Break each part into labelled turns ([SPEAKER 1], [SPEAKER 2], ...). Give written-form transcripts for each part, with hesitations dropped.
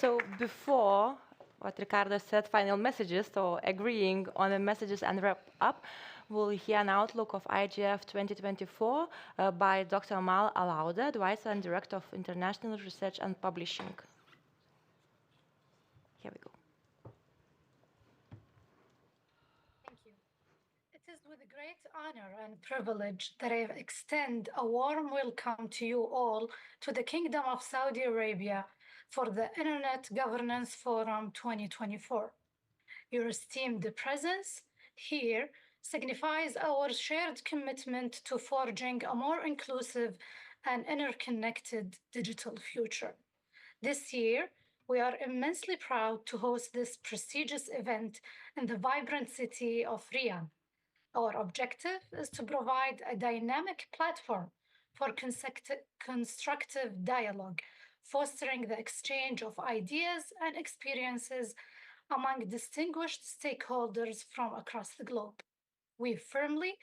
[SPEAKER 1] So before what Ricardo said, final messages, so agreeing on the messages and wrap up, we'll hear an outlook of IGF 2024 by Dr. Amal Alawdah, Advisor and Director of International Research and Publishing. Here we go.
[SPEAKER 2] Thank you. It is with great honor and privilege that I extend a warm welcome to you all to the Kingdom of Saudi Arabia for the Internet Governance Forum 2024. Your esteemed presence here signifies our shared commitment to forging a more inclusive and interconnected digital future. This year, we are immensely proud to host this prestigious event in the vibrant city of Riyadh. Our objective is to provide a dynamic platform for constructive dialogue, fostering the exchange of ideas and experiences among distinguished stakeholders from across the globe. We firmly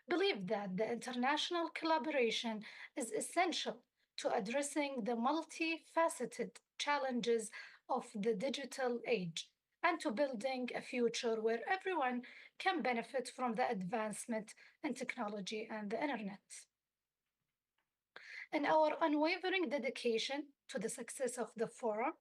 [SPEAKER 2] believe that the international collaboration is essential to addressing the multifaceted challenges of the digital age and to building a future where everyone can benefit from the advancement in technology and the internet. In our unwavering dedication to the success of the forum,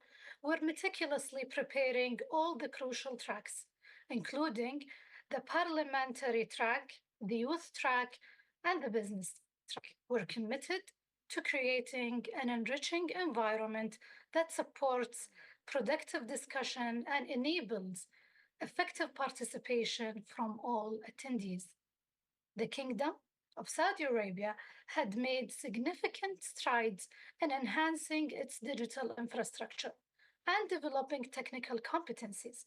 [SPEAKER 2] we're meticulously preparing all the crucial tracks, including the parliamentary track, the youth track, and the business track. We're committed to creating an enriching environment that supports productive discussion and enables effective participation from all attendees. The Kingdom of Saudi Arabia had made significant strides in enhancing its digital infrastructure and developing technical competencies.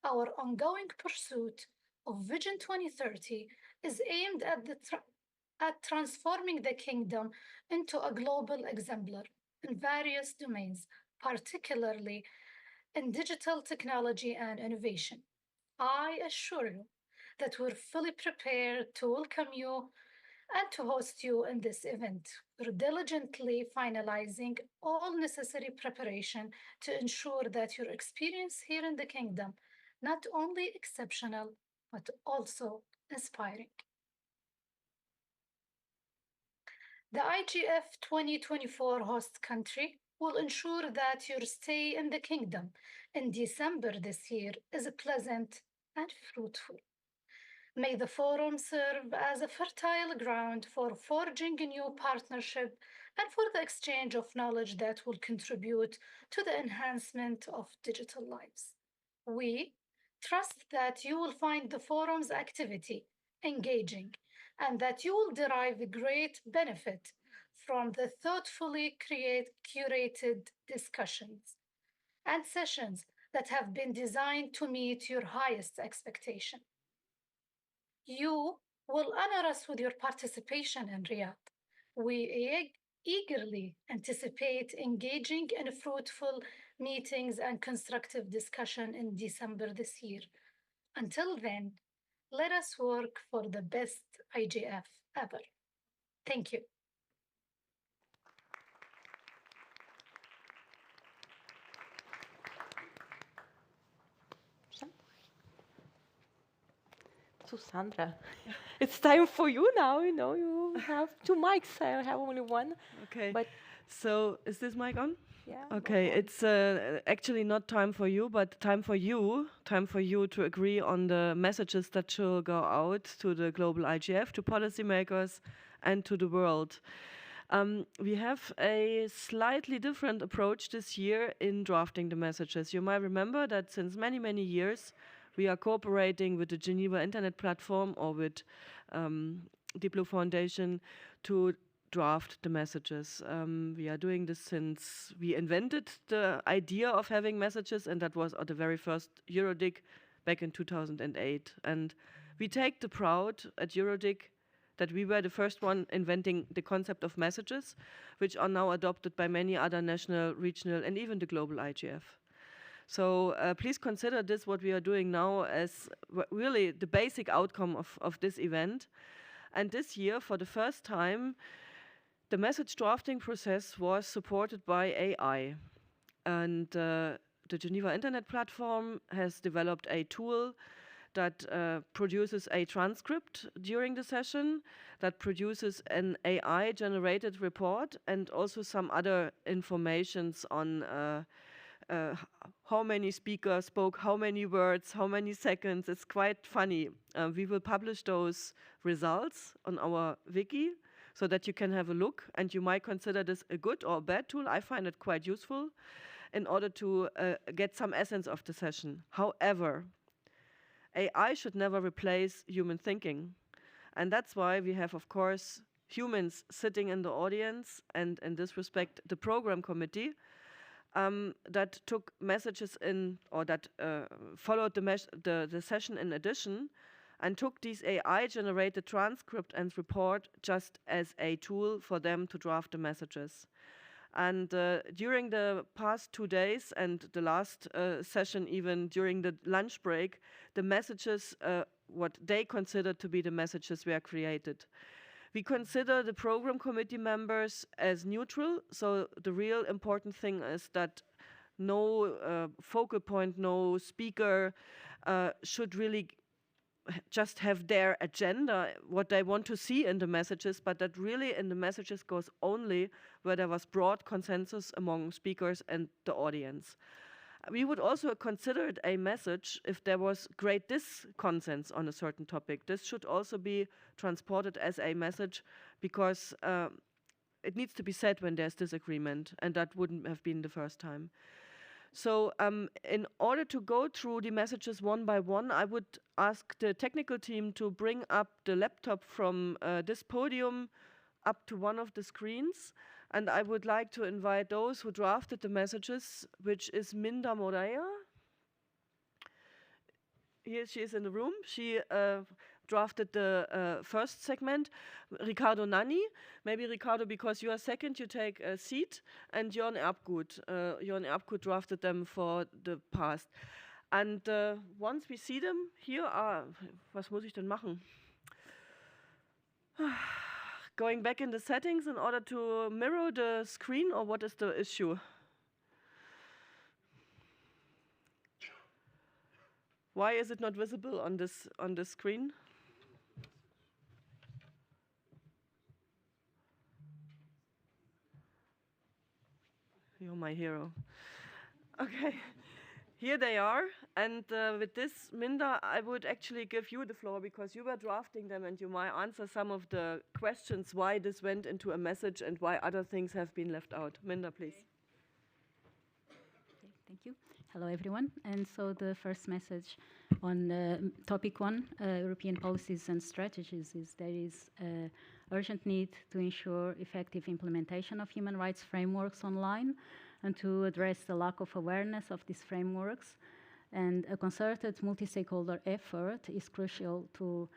[SPEAKER 2] Our ongoing pursuit of Vision 2030 is aimed at transforming the kingdom into a global exemplar in various domains, particularly in digital technology and innovation. I assure you that we're fully prepared to welcome you and to host you in this event. We're diligently finalizing all necessary preparation to ensure that your experience here in the kingdom not only exceptional but also inspiring. The IGF 2024 host country will ensure that your stay in the kingdom in December this year is pleasant and fruitful. May the forum serve as a fertile ground for forging a new partnership and for the exchange of knowledge that will contribute to the enhancement of digital lives. We trust that you will find the forum's activity engaging and that you will derive great benefit from the thoughtfully curated discussions and sessions that have been designed to meet your highest expectation. You will honor us with your participation in Riyadh. We eagerly anticipate engaging in fruitful meetings and constructive discussion in December this year. Until then, let us work for the best IGF ever. Thank you.
[SPEAKER 1] So Sandra, it's time for you now. You know, you have two mics. I have only one.
[SPEAKER 3] Okay.
[SPEAKER 1] But
[SPEAKER 3] so is this mic on?
[SPEAKER 1] yeah.
[SPEAKER 3] Okay. It's actually not time for you, but time for you. Time for you to agree on the messages that shall go out to the global IGF, to policymakers, and to the world. We have a slightly different approach this year in drafting the messages. You might remember that since many, many years, we are cooperating with the Geneva Internet Platform or with Deep Blue Foundation to draft the messages. We are doing this since we invented the idea of having messages, and that was at the very first EuroDIG back in 2008. And we take the proud at EuroDIG that we were the first one inventing the concept of messages, which are now adopted by many other national, regional, and even the global IGF. So please consider this, what we are doing now, as really the basic outcome of this event. And this year, for the first time, the message drafting process was supported by AI. And the Geneva Internet Platform has developed a tool that produces a transcript during the session, that produces an AI-generated report, and also some other informations on how many speakers spoke, how many words, how many seconds. It's quite funny. We will publish those results on our wiki so that you can have a look, and you might consider this a good or a bad tool. I find it quite useful in order to get some essence of the session. However, AI should never replace human thinking. And that's why we have, of course, humans sitting in the audience, and in this respect, the program committee, that took messages in, or that followed the session in addition, and took these AI-generated transcript and report just as a tool for them to draft the messages. And during the past 2 days and the last session, even during the lunch break, the messages, what they considered to be the messages, were created. We consider the program committee members as neutral, so the real important thing is that no focal point, no speaker should really just have their agenda, what they want to see in the messages, but that really in the messages goes only where there was broad consensus among speakers and the audience. We would also consider it a message if there was great disconsensus on a certain topic. This should also be transported as a message, because it needs to be said when there's disagreement, and that wouldn't have been the first time. So in order to go through the messages one by one, I would ask the technical team to bring up the laptop from this podium up to one of the screens. And I would like to invite those who drafted the messages, which is Minda Moreira. Here she is in the room. She drafted the first segment. Ricardo Nanni. Maybe Ricardo, because you are second, you take a seat. And Jörn Erbgut. Jörn Erbgut drafted them for the past. And once we see them, here are, was muss ich denn machen? Going back in the settings in order to mirror the screen, or what is the issue? Why is it not visible on this screen? You're my hero. Okay, here they are. And with this, Minda, I would actually give you the floor, because you were drafting them and you might answer some of the questions why this went into a message and why other things have been left out. Minda, please.
[SPEAKER 4] Okay, thank you. Hello, everyone. And so the first message on topic 1, European policies and strategies, is there is an urgent need to ensure effective implementation of human rights frameworks online and to address the lack of awareness of these frameworks. And a concerted multi-stakeholder effort is crucial to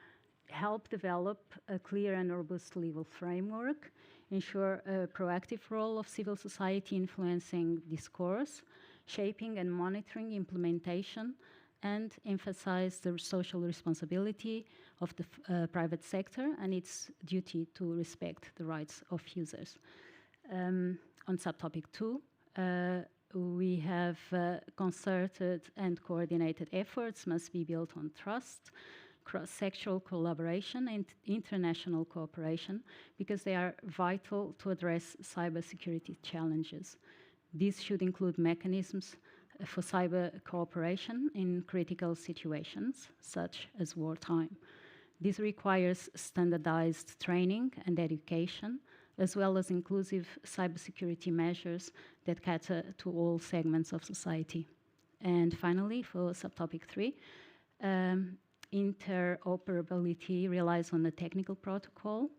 [SPEAKER 4] help develop a clear and robust legal framework, ensure a proactive role of civil society influencing discourse, shaping and monitoring implementation, and emphasize the social responsibility of the private sector and its duty to respect the rights of users. On subtopic 2, we have concerted and coordinated efforts must be built on trust, cross-sectoral collaboration, and international cooperation, because they are vital to address cybersecurity challenges. These should include mechanisms for cyber cooperation in critical situations, such as wartime. This requires standardized training and education, as well as inclusive cybersecurity measures that cater to all segments of society. And finally, for subtopic 3, interoperability relies on a technical protocol,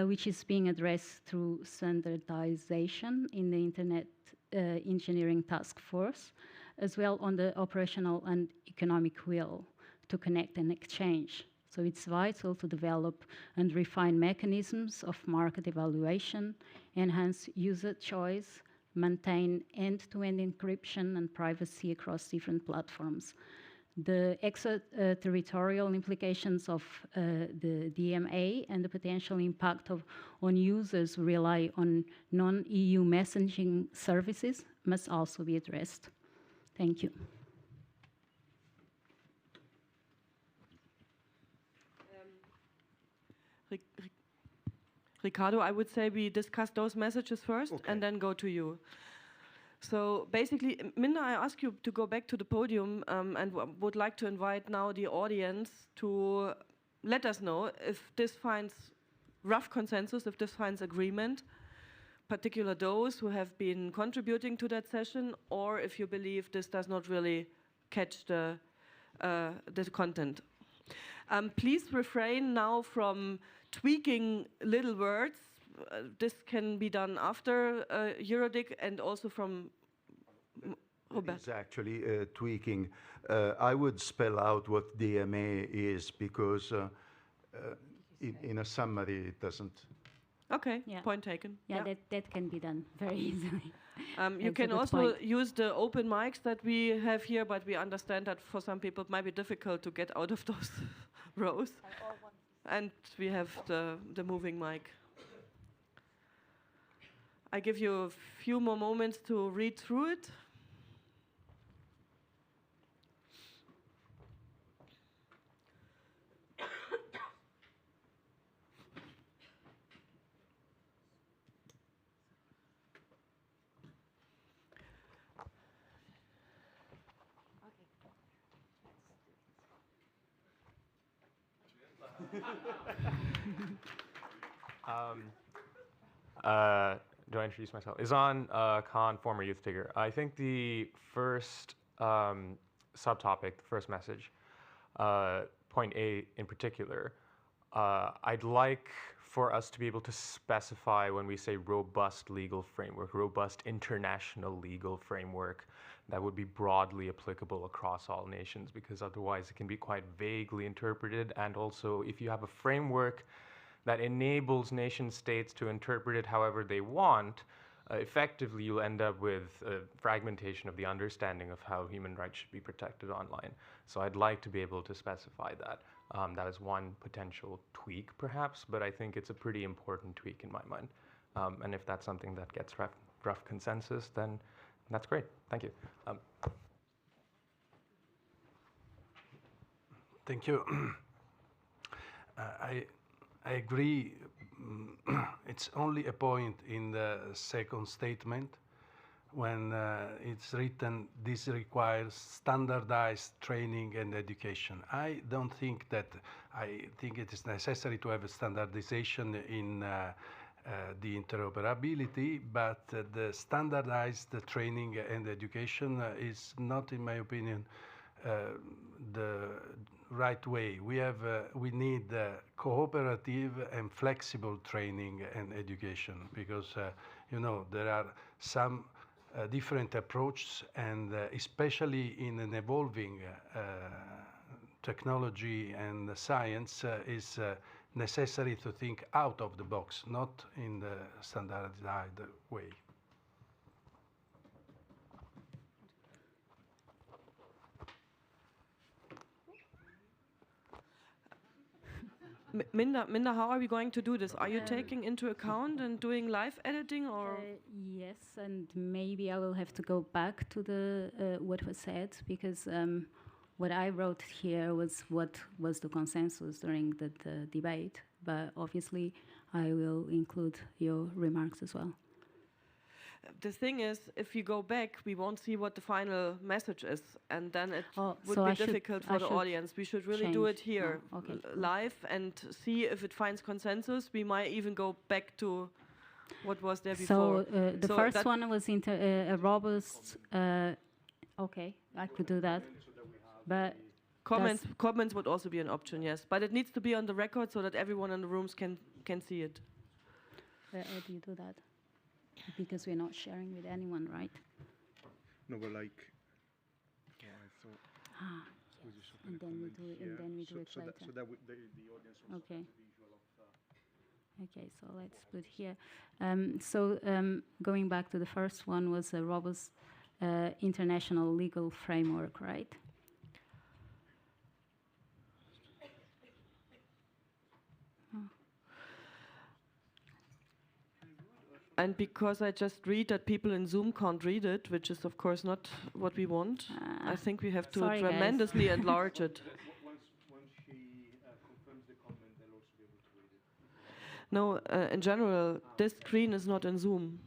[SPEAKER 4] which is being addressed through standardization in the Internet Engineering Task Force, as well on the operational and economic will to connect and exchange. So it's vital to develop and refine mechanisms of market evaluation, enhance user choice, maintain end-to-end encryption and privacy across different platforms. The extraterritorial implications of the DMA and the potential impact on users who rely on non-EU messaging services must also be addressed. Thank you.
[SPEAKER 3] Ricardo, I would say we discuss those messages first and then go to you. So basically, Minna, I ask you to go back to the podium and would like to invite now the audience to let us know if this finds rough consensus, if this finds agreement, particular those who have been contributing to that session, or if you believe this does not really catch the content. Please refrain now from tweaking little words. This can be done after EuroDIG and also from Robert.
[SPEAKER 5] It's actually tweaking. I would spell out what DMA is because in a summary it doesn't.
[SPEAKER 3] Okay,
[SPEAKER 4] Yeah.
[SPEAKER 3] point taken.
[SPEAKER 4] Yeah, that can be done very easily.
[SPEAKER 3] You
[SPEAKER 4] That's
[SPEAKER 3] can
[SPEAKER 4] a good
[SPEAKER 3] also
[SPEAKER 4] point.
[SPEAKER 3] use the open mics that we have here, but we understand that for some people it might be difficult to get out of those rows. And we have the moving mic. I give you a few more moments to read through it.
[SPEAKER 6] Do I introduce myself? Izan Khan, former youth digger. I think the first subtopic, the first message, point A in particular, I'd like for us to be able to specify when we say robust legal framework, robust international legal framework, that would be broadly applicable across all nations, because otherwise it can be quite vaguely interpreted. And also, if you have a framework that enables nation states to interpret it however they want, effectively you'll end up with a fragmentation of the understanding of how human rights should be protected online. So I'd like to be able to specify that. That is one potential tweak, perhaps, but I think it's a pretty important tweak in my mind. And if that's something that gets rough consensus, then that's great. Thank you.
[SPEAKER 7] Thank you. I agree. It's only a point in the second statement when it's written, this requires standardized training and education. I don't think that, I think it is necessary to have a standardization in the interoperability, but the standardized training and education is not, in my opinion, the right way. We need cooperative and flexible training and education, because you know, there are some different approaches, and especially in an evolving technology and science is necessary to think out of the box, not in the standardized way.
[SPEAKER 3] Minda, how are we going to do this? Are you taking into account and doing live editing, or?
[SPEAKER 4] Yes, and maybe I will have to go back to the what was said, because what I wrote here was what was the consensus during the debate, but obviously I will include your remarks as well.
[SPEAKER 3] The thing is, if you go back, we won't see what the final message is, and then it would
[SPEAKER 4] so
[SPEAKER 3] be difficult for the audience. We should really do it here, live, and see if it finds consensus. We might even go back to what was there before.
[SPEAKER 4] So the first one was a robust. Okay, I could do that, but
[SPEAKER 3] comments would also be an option, yes. But it needs to be on the record so that everyone in the rooms can see it.
[SPEAKER 4] How do you do that? Because we're not sharing with anyone, right?
[SPEAKER 8] No, but like, I thought.
[SPEAKER 4] Yes. And then we do it. And then we do it later.
[SPEAKER 8] So that the audience also
[SPEAKER 4] okay.
[SPEAKER 8] has the visual of.
[SPEAKER 4] Okay, so let's put here. Going back to the first one, was a robust international legal framework, right?
[SPEAKER 3] And because I just read that people in Zoom can't read it, which is of course not what we want, I think we have to
[SPEAKER 4] sorry, guys.
[SPEAKER 3] tremendously enlarge it.
[SPEAKER 8] Once she confirms the comment, they'll also be able to read it.
[SPEAKER 3] No, in general, this screen is not in Zoom.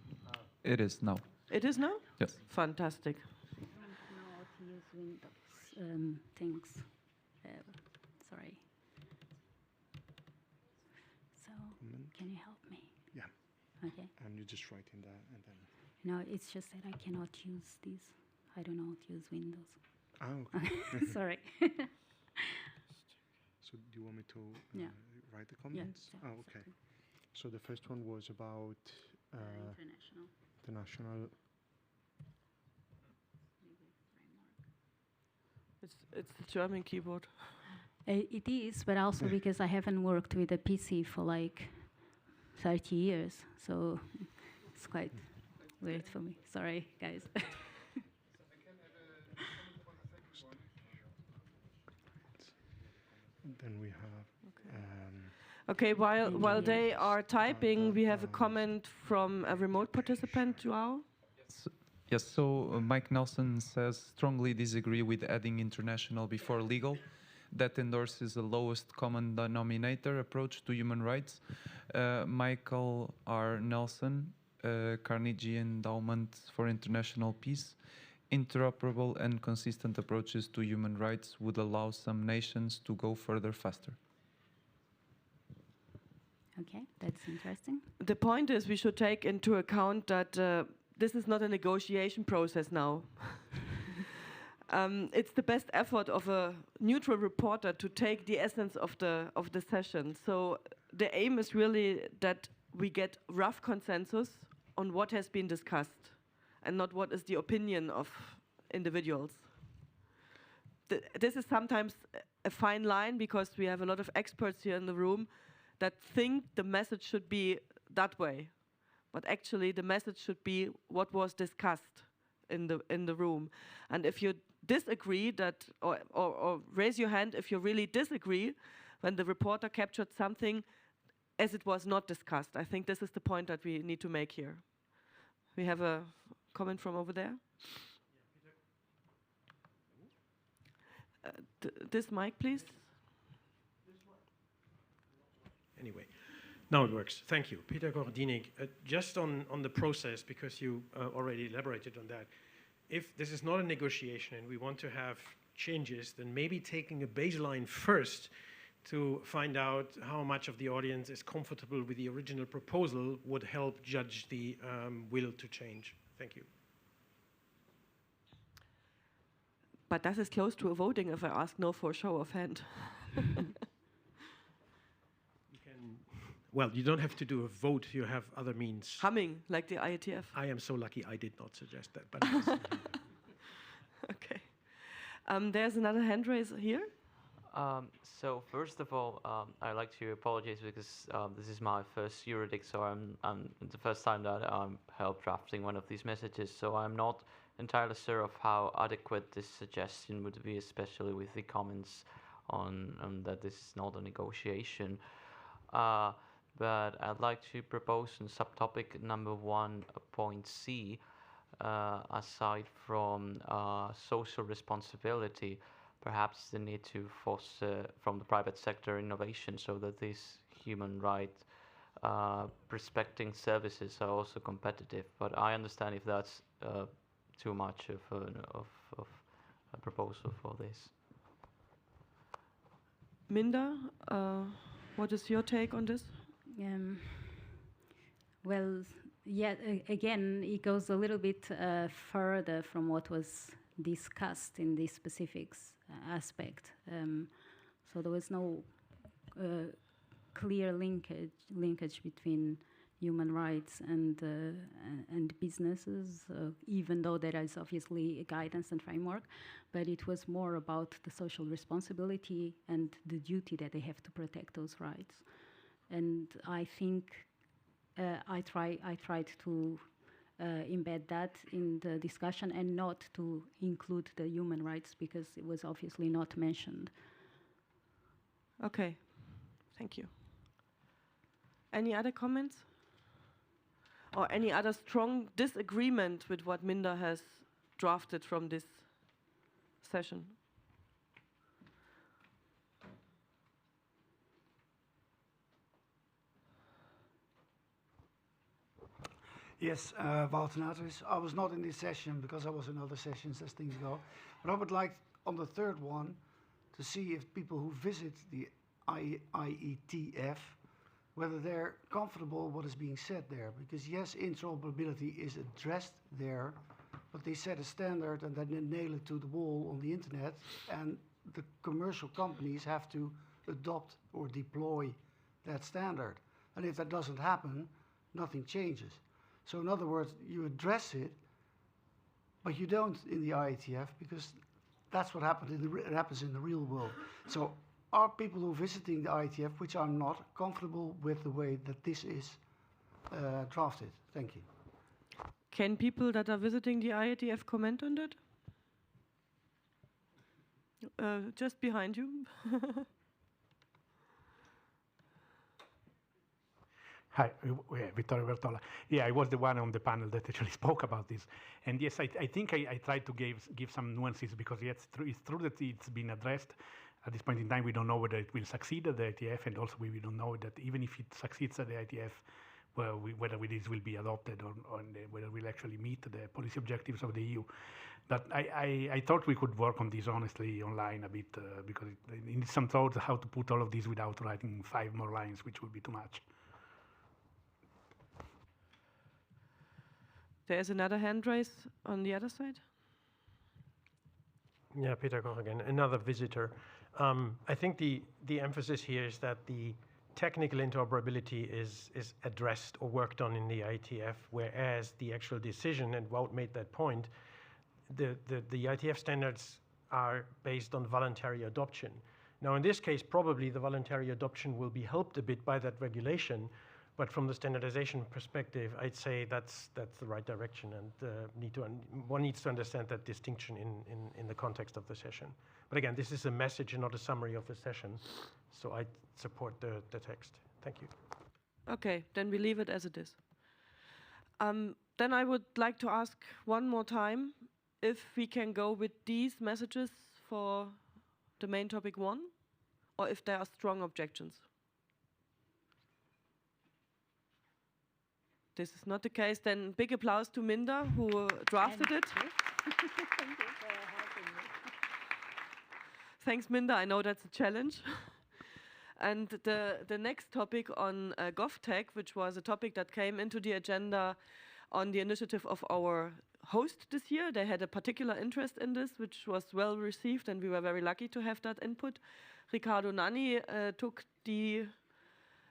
[SPEAKER 9] It is now.
[SPEAKER 3] It is now?
[SPEAKER 9] Yes.
[SPEAKER 3] Fantastic.
[SPEAKER 4] I don't know how to use Windows things. Sorry. So, can you help me?
[SPEAKER 8] Yeah.
[SPEAKER 4] Okay.
[SPEAKER 8] And you just write in that, and then.
[SPEAKER 4] No, it's just that I cannot use this. I don't know how to use Windows.
[SPEAKER 8] Oh, okay.
[SPEAKER 4] Sorry.
[SPEAKER 8] So do you want me to
[SPEAKER 4] Yeah.
[SPEAKER 8] write the comments?
[SPEAKER 4] Yeah,
[SPEAKER 8] Oh, okay. So the first one was about
[SPEAKER 4] International.
[SPEAKER 8] the national.
[SPEAKER 3] It's the German keyboard.
[SPEAKER 4] It is, but also because I haven't worked with a PC for like 30 years, so it's quite weird for me. Sorry, guys.
[SPEAKER 8] Then we have.
[SPEAKER 3] Okay, while they are typing, we have a comment from a remote participant, Joao.
[SPEAKER 9] Yes, so Mike Nelson says, strongly disagree with adding international before legal. That endorses the lowest common denominator approach to human rights. Michael R. Nelson, Carnegie Endowment for International Peace. Interoperable and consistent approaches to human rights would allow some nations to go further faster.
[SPEAKER 4] Okay, that's interesting.
[SPEAKER 3] The point is we should take into account that this is not a negotiation process now. It's the best effort of a neutral reporter to take the essence of the session. So the aim is really that we get rough consensus on what has been discussed and not what is the opinion of individuals. This is sometimes a fine line because we have a lot of experts here in the room that think the message should be that way. But actually the message should be what was discussed in the room. And if you disagree that, or raise your hand if you really disagree when the reporter captured something as it was not discussed. I think this is the point that we need to make here. We have a comment from over there. This mic, please.
[SPEAKER 10] Anyway, now it works. Thank you. Peter Gordinik, just on the process, because you already elaborated on that. If this is not a negotiation and we want to have changes, then maybe taking a baseline first to find out how much of the audience is comfortable with the original proposal would help judge the will to change. Thank you.
[SPEAKER 3] But that is close to a voting if I ask no for a show of hand.
[SPEAKER 10] Well, you don't have to do a vote. You have other means.
[SPEAKER 3] Humming, like the IETF.
[SPEAKER 10] I am so lucky I did not suggest that. But
[SPEAKER 3] okay. There's another hand raise here.
[SPEAKER 11] So first of all, I'd like to apologize because this is my first EuroDIG, so I'm the first time that I'm help drafting one of these messages. So I'm not entirely sure of how adequate this suggestion would be, especially with the comments on that this is not a negotiation. But I'd like to propose in subtopic number 1.c, aside from social responsibility, perhaps the need to foster from the private sector innovation so that these human rights respecting services are also competitive. But I understand if that's too much of a proposal for this.
[SPEAKER 3] Minda, what is your take on this?
[SPEAKER 4] Well, yeah, again, it goes a little bit further from what was discussed in this specifics aspect. So there was no clear linkage between human rights and businesses, even though there is obviously a guidance and framework, but it was more about the social responsibility and the duty that they have to protect those rights. And I think I tried to embed that in the discussion and not to include the human rights because it was obviously not mentioned.
[SPEAKER 3] Okay, thank you. Any other comments? or any other strong disagreement with what Minda has drafted from this session?
[SPEAKER 12] Yes, Wouter Natris. I was not in this session because I was in other sessions as things go. But I would like, on the third one, to see if people who visit the IETF, whether they're comfortable what is being said there. Because yes, interoperability is addressed there, but they set a standard and then they nail it to the wall on the internet, and the commercial companies have to adopt or deploy that standard. And if that doesn't happen, nothing changes. So in other words, you address it, but you don't in the IETF, because that's what happens in the real world. So are people who are visiting the IETF, which are not, comfortable with the way that this is drafted? Thank you.
[SPEAKER 3] Can people that are visiting the IETF comment on that? Just behind you.
[SPEAKER 13] Hi, Vittorio Bertola. Yeah, I was the one on the panel that actually spoke about this. And yes, I think I tried to give some nuances, because yes, it's true that it's been addressed. At this point in time, we don't know whether it will succeed at the ITF, and also we don't know that even if it succeeds at the ITF, well, whether this will be adopted or whether we'll actually meet the policy objectives of the EU. But I thought we could work on this honestly online a bit, because it needs some thought how to put all of this without writing 5 more lines, which would be too much.
[SPEAKER 3] There's another hand raised on the other side.
[SPEAKER 10] Yeah, Peter Koch again, another visitor. I think the emphasis here is that the technical interoperability is addressed or worked on in the ITF, whereas the actual decision, and Wout made that point, the ITF standards are based on voluntary adoption. Now, in this case, probably the voluntary adoption will be helped a bit by that regulation, but from the standardization perspective, I'd say that's the right direction, and one needs to understand that distinction in the context of the session. But again, this is a message and not a summary of the session, so I support the text. Thank you.
[SPEAKER 3] Okay, then we leave it as it is. Then I would like to ask one more time if we can go with these messages for the main topic 1, or if there are strong objections. This is not the case, then big applause to Minda, who drafted it.
[SPEAKER 4] Thank you for helping me.
[SPEAKER 3] Thanks, Minda. I know that's a challenge. And the next topic on GovTech, which was a topic that came into the agenda on the initiative of our host this year. They had a particular interest in this, which was well received, and we were very lucky to have that input. Riccardo Nanni took the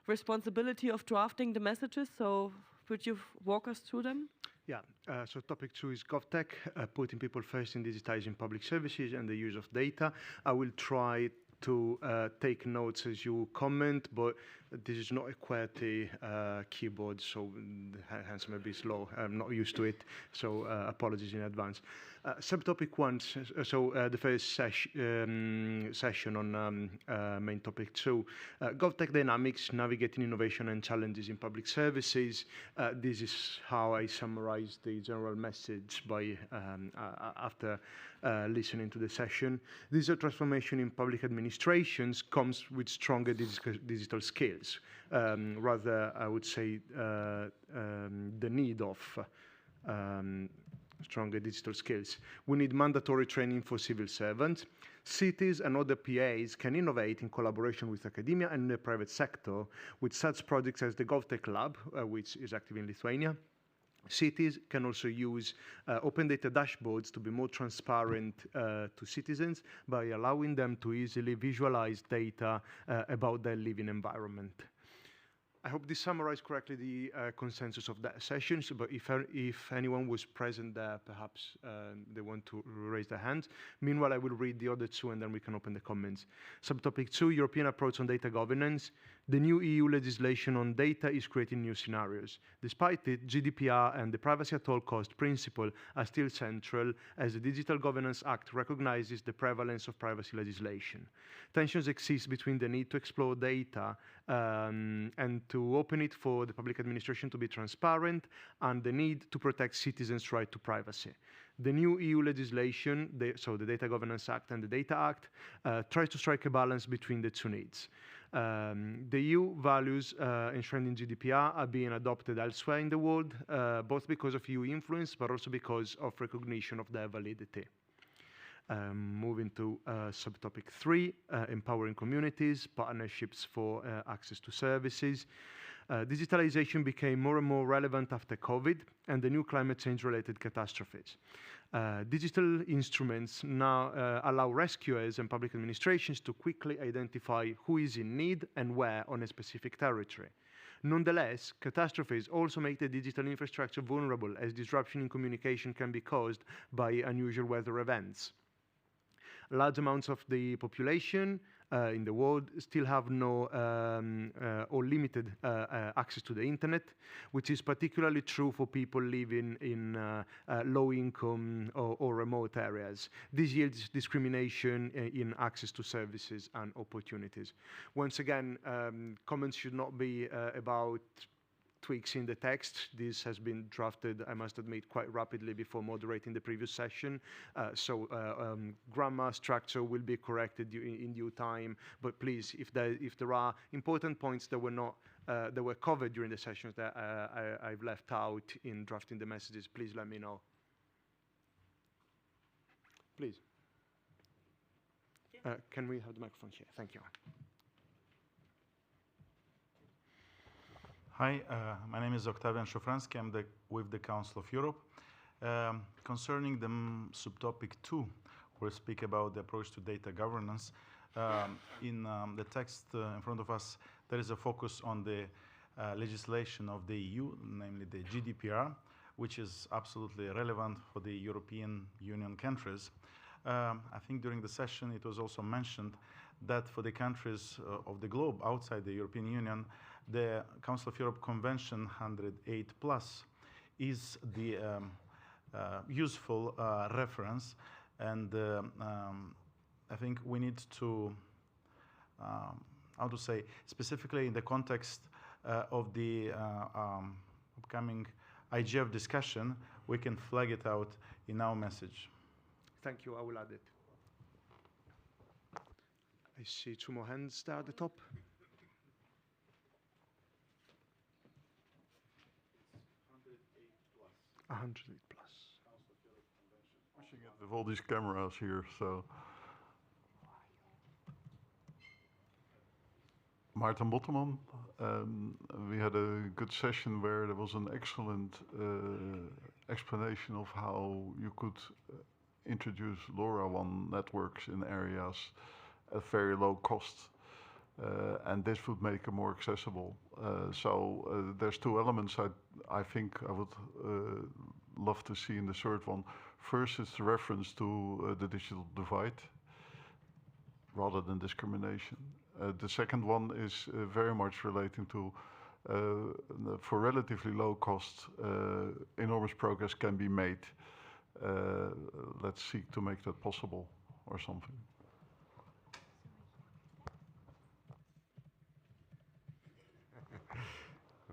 [SPEAKER 3] responsibility of drafting the messages, so would you walk us through them?
[SPEAKER 14] Yeah, so topic 2 is GovTech, putting people first in digitizing public services and the use of data. I will try to take notes as you comment, but this is not a QWERTY keyboard, so hands may be slow. I'm not used to it, so apologies in advance. Subtopic 1, so the first session on main topic 2, GovTech dynamics, navigating innovation and challenges in public services. This is how I summarize the general message by after listening to the session. Digital transformation in public administrations comes with stronger digital skills. Rather, I would say the need of stronger digital skills. We need mandatory training for civil servants. Cities and other PAs can innovate in collaboration with academia and the private sector with such projects as the GovTech Lab, which is active in Lithuania. Cities can also use open data dashboards to be more transparent to citizens by allowing them to easily visualize data about their living environment. I hope this summarized correctly the consensus of that session, but if anyone was present there, perhaps they want to raise their hand. Meanwhile, I will read the other 2 and then we can open the comments. Subtopic 2, European approach on data governance. The new EU legislation on data is creating new scenarios. Despite it, GDPR and the privacy at all cost principle are still central, as the Digital Governance Act recognizes the prevalence of privacy legislation. Tensions exist between the need to explore data and to open it for the public administration to be transparent, and the need to protect citizens' right to privacy. The new EU legislation, so the Data Governance Act and the Data Act, tries to strike a balance between the two needs. The EU values enshrined in GDPR are being adopted elsewhere in the world, both because of EU influence, but also because of recognition of their validity. Moving to subtopic 3, empowering communities, partnerships for access to services. Digitalization became more and more relevant after COVID and the new climate change-related catastrophes. Digital instruments now allow rescuers and public administrations to quickly identify who is in need and where on a specific territory. Nonetheless, catastrophes also make the digital infrastructure vulnerable, as disruption in communication can be caused by unusual weather events. Large amounts of the population in the world still have no or limited access to the internet, which is particularly true for people living in low-income or remote areas. This yields discrimination in access to services and opportunities. Once again, comments should not be about tweaks in the text. This has been drafted, I must admit, quite rapidly before moderating the previous session. So grammar structure will be corrected in due time. But please, if there are important points that were not that were covered during the sessions that I've left out in drafting the messages, please let me know. Please. Can we have the microphone here? Thank you.
[SPEAKER 15] Hi, my name is Octavian Szofranski. I'm with the Council of Europe. Concerning the subtopic 2, we'll speak about the approach to data governance. In the text in front of us, there is a focus on the legislation of the EU, namely the GDPR, which is absolutely relevant for the European Union countries. I think during the session it was also mentioned that for the countries of the globe outside the European Union, the Council of Europe Convention 108 plus is the useful reference, and I think we need to, how to say, specifically in the context of the upcoming IGF discussion, we can flag it out in our message.
[SPEAKER 14] Thank you, I will add it. I see 2 more hands there at the top. 108 plus.
[SPEAKER 16] Pushing it with all these cameras here, so. Maarten Botteman, we had a good session where there was an excellent explanation of how you could introduce LoRaWAN networks in areas at very low cost. And this would make it more accessible. So there's 2 elements I think I would love to see in the third one. First is the reference to the digital divide rather than discrimination. The second one is very much relating to for relatively low cost, enormous progress can be made. Let's seek to make that possible or something.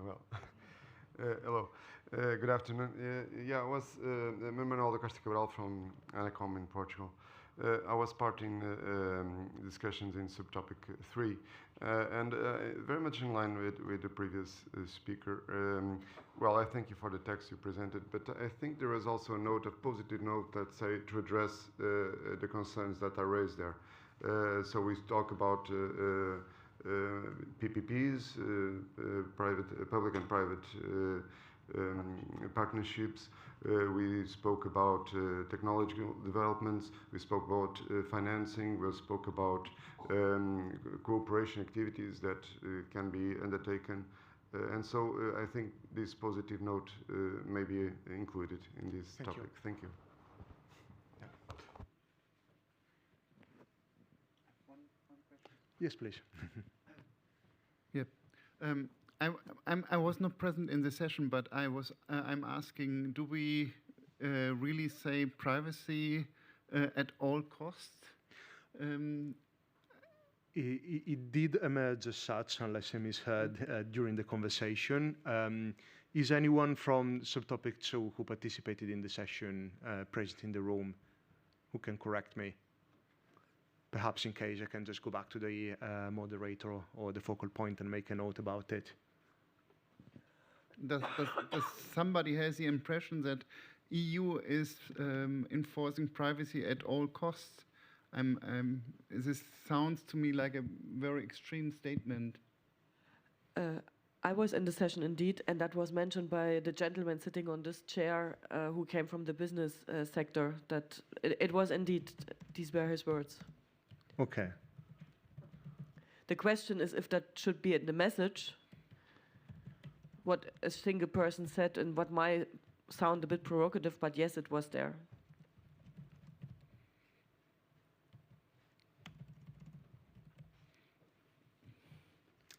[SPEAKER 17] Well, hello, good afternoon. Yeah, I was Manuel de Costa Cabral from Anacom in Portugal. I was part in discussions in subtopic 3, and very much in line with the previous speaker. Well, I thank you for the text you presented, but I think there is also a positive note, let's say, to address the concerns that are raised there. So we talk about PPPs, public and private partnerships. We spoke about technological developments. We spoke about financing. We spoke about cooperation activities that can be undertaken. And so I think this positive note may be included in this topic. Thank you.
[SPEAKER 14] Yes, please.
[SPEAKER 9] Yeah,
[SPEAKER 18] I was not present in the session, but I'm asking, do we really say privacy at all costs?
[SPEAKER 14] It did emerge as such, unless I misheard during the conversation. Is anyone from subtopic 2 who participated in the session present in the room who can correct me? Perhaps in case I can just go back to the moderator or the focal point and make a note about it.
[SPEAKER 18] Does somebody has the impression that EU is enforcing privacy at all costs? This sounds to me like a very extreme statement.
[SPEAKER 3] I was in the session indeed, and that was mentioned by the gentleman sitting on this chair who came from the business sector, that it was indeed, these were his words.
[SPEAKER 14] Okay.
[SPEAKER 3] The question is if that should be in the message, what a single person said, and what might sound a bit provocative, but yes, it was there.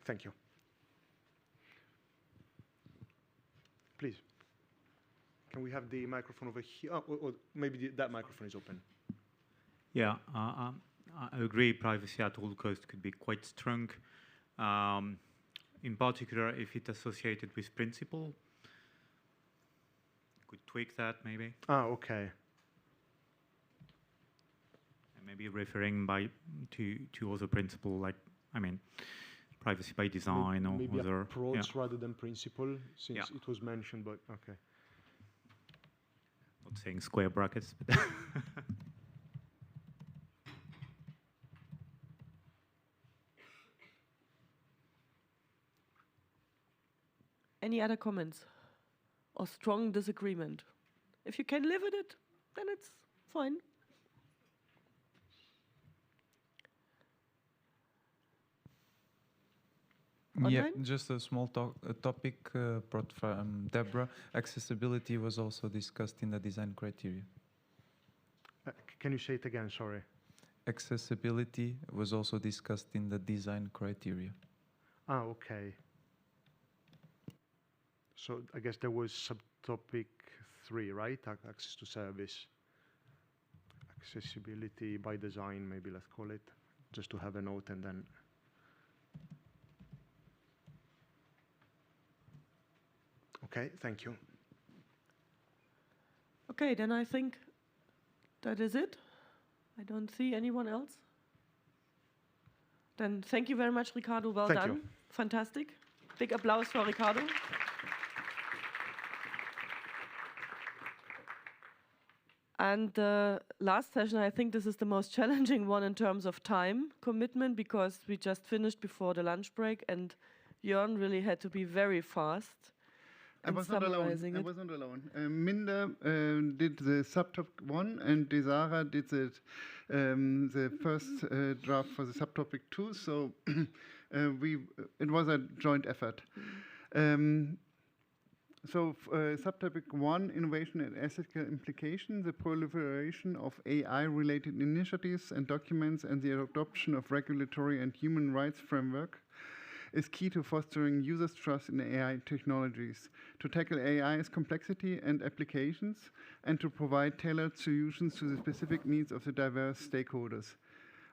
[SPEAKER 14] Thank you. Please. Can we have the microphone over here? Oh, or maybe that microphone is open.
[SPEAKER 19] Yeah, I agree. Privacy at all costs could be quite strong. In particular, if it's associated with principle, could tweak that maybe.
[SPEAKER 14] Ah, okay.
[SPEAKER 19] And maybe referring to other principle, like privacy by design or
[SPEAKER 14] maybe
[SPEAKER 19] other
[SPEAKER 14] approach rather than principle, since it was mentioned. But okay.
[SPEAKER 19] Not saying square brackets, but
[SPEAKER 3] Any other comments or strong disagreement? If you can live with it, then it's fine.
[SPEAKER 9] Yeah, just a small topic brought from Deborah. Accessibility was also discussed in the design criteria.
[SPEAKER 14] Can you say it again? Sorry.
[SPEAKER 9] Accessibility was also discussed in the design criteria.
[SPEAKER 14] Ah, okay. So I guess there was subtopic 3, right? Access to service. Accessibility by design, maybe let's call it, just to have a note and then. Okay, thank you.
[SPEAKER 3] Okay, then I think that is it. I don't see anyone else. Then thank you very much, Ricardo. Well
[SPEAKER 14] Thank
[SPEAKER 3] done.
[SPEAKER 14] you.
[SPEAKER 3] Fantastic. Big applause for Ricardo. And the last session, I think this is the most challenging one in terms of time commitment, because we just finished before the lunch break, and Jörn really had to be very fast.
[SPEAKER 18] I was not alone. Minder did the subtopic 1, and Desara did the first draft for the subtopic 2. So it was a joint effort. Subtopic 1, innovation and ethical implication, the proliferation of AI-related initiatives and documents, and the adoption of regulatory and human rights framework is key to fostering users' trust in AI technologies, to tackle AI's complexity and applications, and to provide tailored solutions to the specific needs of the diverse stakeholders.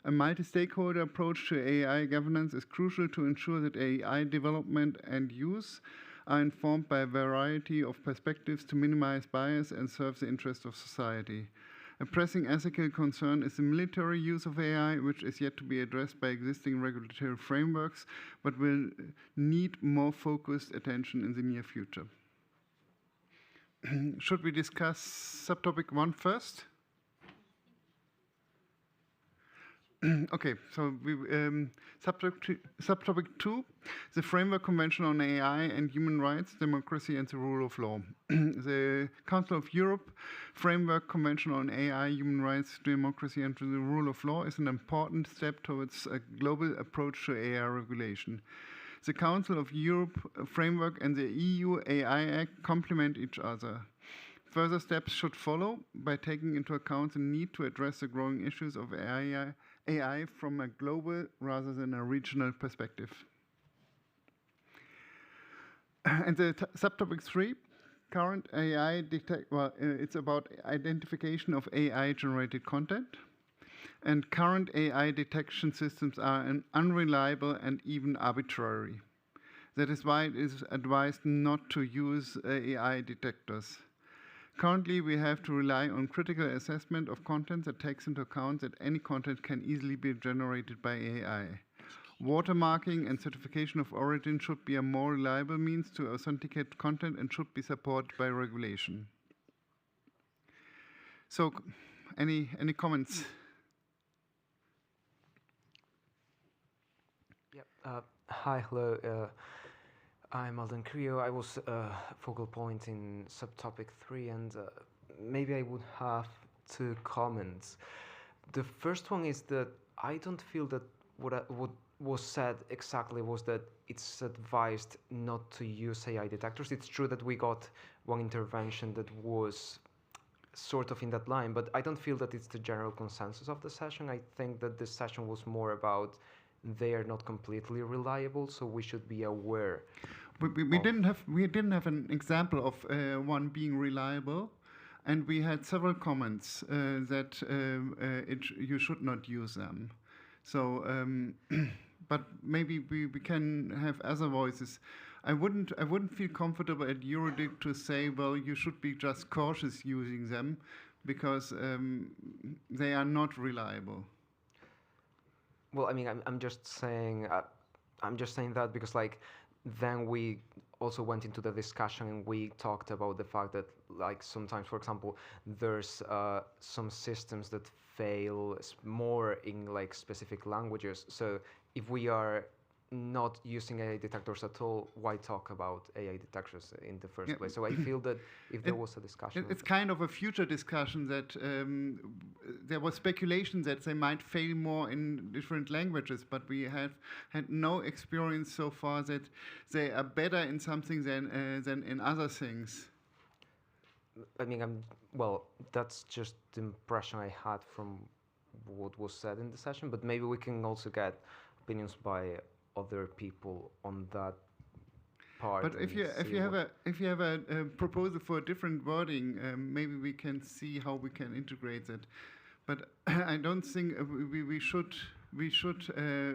[SPEAKER 18] A multi-stakeholder approach to AI governance is crucial to ensure that AI development and use are informed by a variety of perspectives to minimize bias and serve the interests of society. A pressing ethical concern is the military use of AI, which is yet to be addressed by existing regulatory frameworks, but will need more focused attention in the near future. Should we discuss subtopic 1 first? Okay, so subtopic 2, the Framework Convention on AI and Human Rights, Democracy and the Rule of Law. The Council of Europe Framework Convention on AI, Human Rights, Democracy and the Rule of Law is an important step towards a global approach to AI regulation. The Council of Europe Framework and the EU AI Act complement each other. Further steps should follow by taking into account the need to address the growing issues of AI from a global rather than a regional perspective. And the subtopic 3, current AI detect. Well, it's about identification of AI-generated content. And current AI detection systems are unreliable and even arbitrary. That is why it is advised not to use AI detectors. Currently, we have to rely on critical assessment of content that takes into account that any content can easily be generated by AI. Watermarking and certification of origin should be a more reliable means to authenticate content and should be supported by regulation. So, any comments?
[SPEAKER 20] Yep. Hi, hello. I'm Alden Creo. I was focal point in subtopic 3, and maybe I would have 2 comments. The first one is that I don't feel that what was said exactly was that it's advised not to use AI detectors. It's true that we got one intervention that was sort of in that line, but I don't feel that it's the general consensus of the session. I think that this session was more about they are not completely reliable, so we should be aware.
[SPEAKER 18] We didn't have an example of one being reliable, and we had several comments that you should not use them. So, but maybe we can have other voices. I wouldn't feel comfortable at EuroDIG to say, well, you should be just cautious using them, because they are not reliable.
[SPEAKER 20] Well, I mean, I'm just saying that because like then we also went into the discussion and we talked about the fact that like sometimes, for example, there's some systems that fail more in like specific languages. So if we are not using AI detectors at all, why talk about AI detectors in the first place? So I feel that if there was a discussion...
[SPEAKER 18] It's kind of a future discussion that there was speculation that they might fail more in different languages, but we have had no experience so far that they are better in something than in other things.
[SPEAKER 20] I mean, well, that's just the impression I had from what was said in the session, but maybe we can also get opinions by other people on that part.
[SPEAKER 18] But if you have a proposal for a different wording, maybe we can see how we can integrate it. But I don't think we should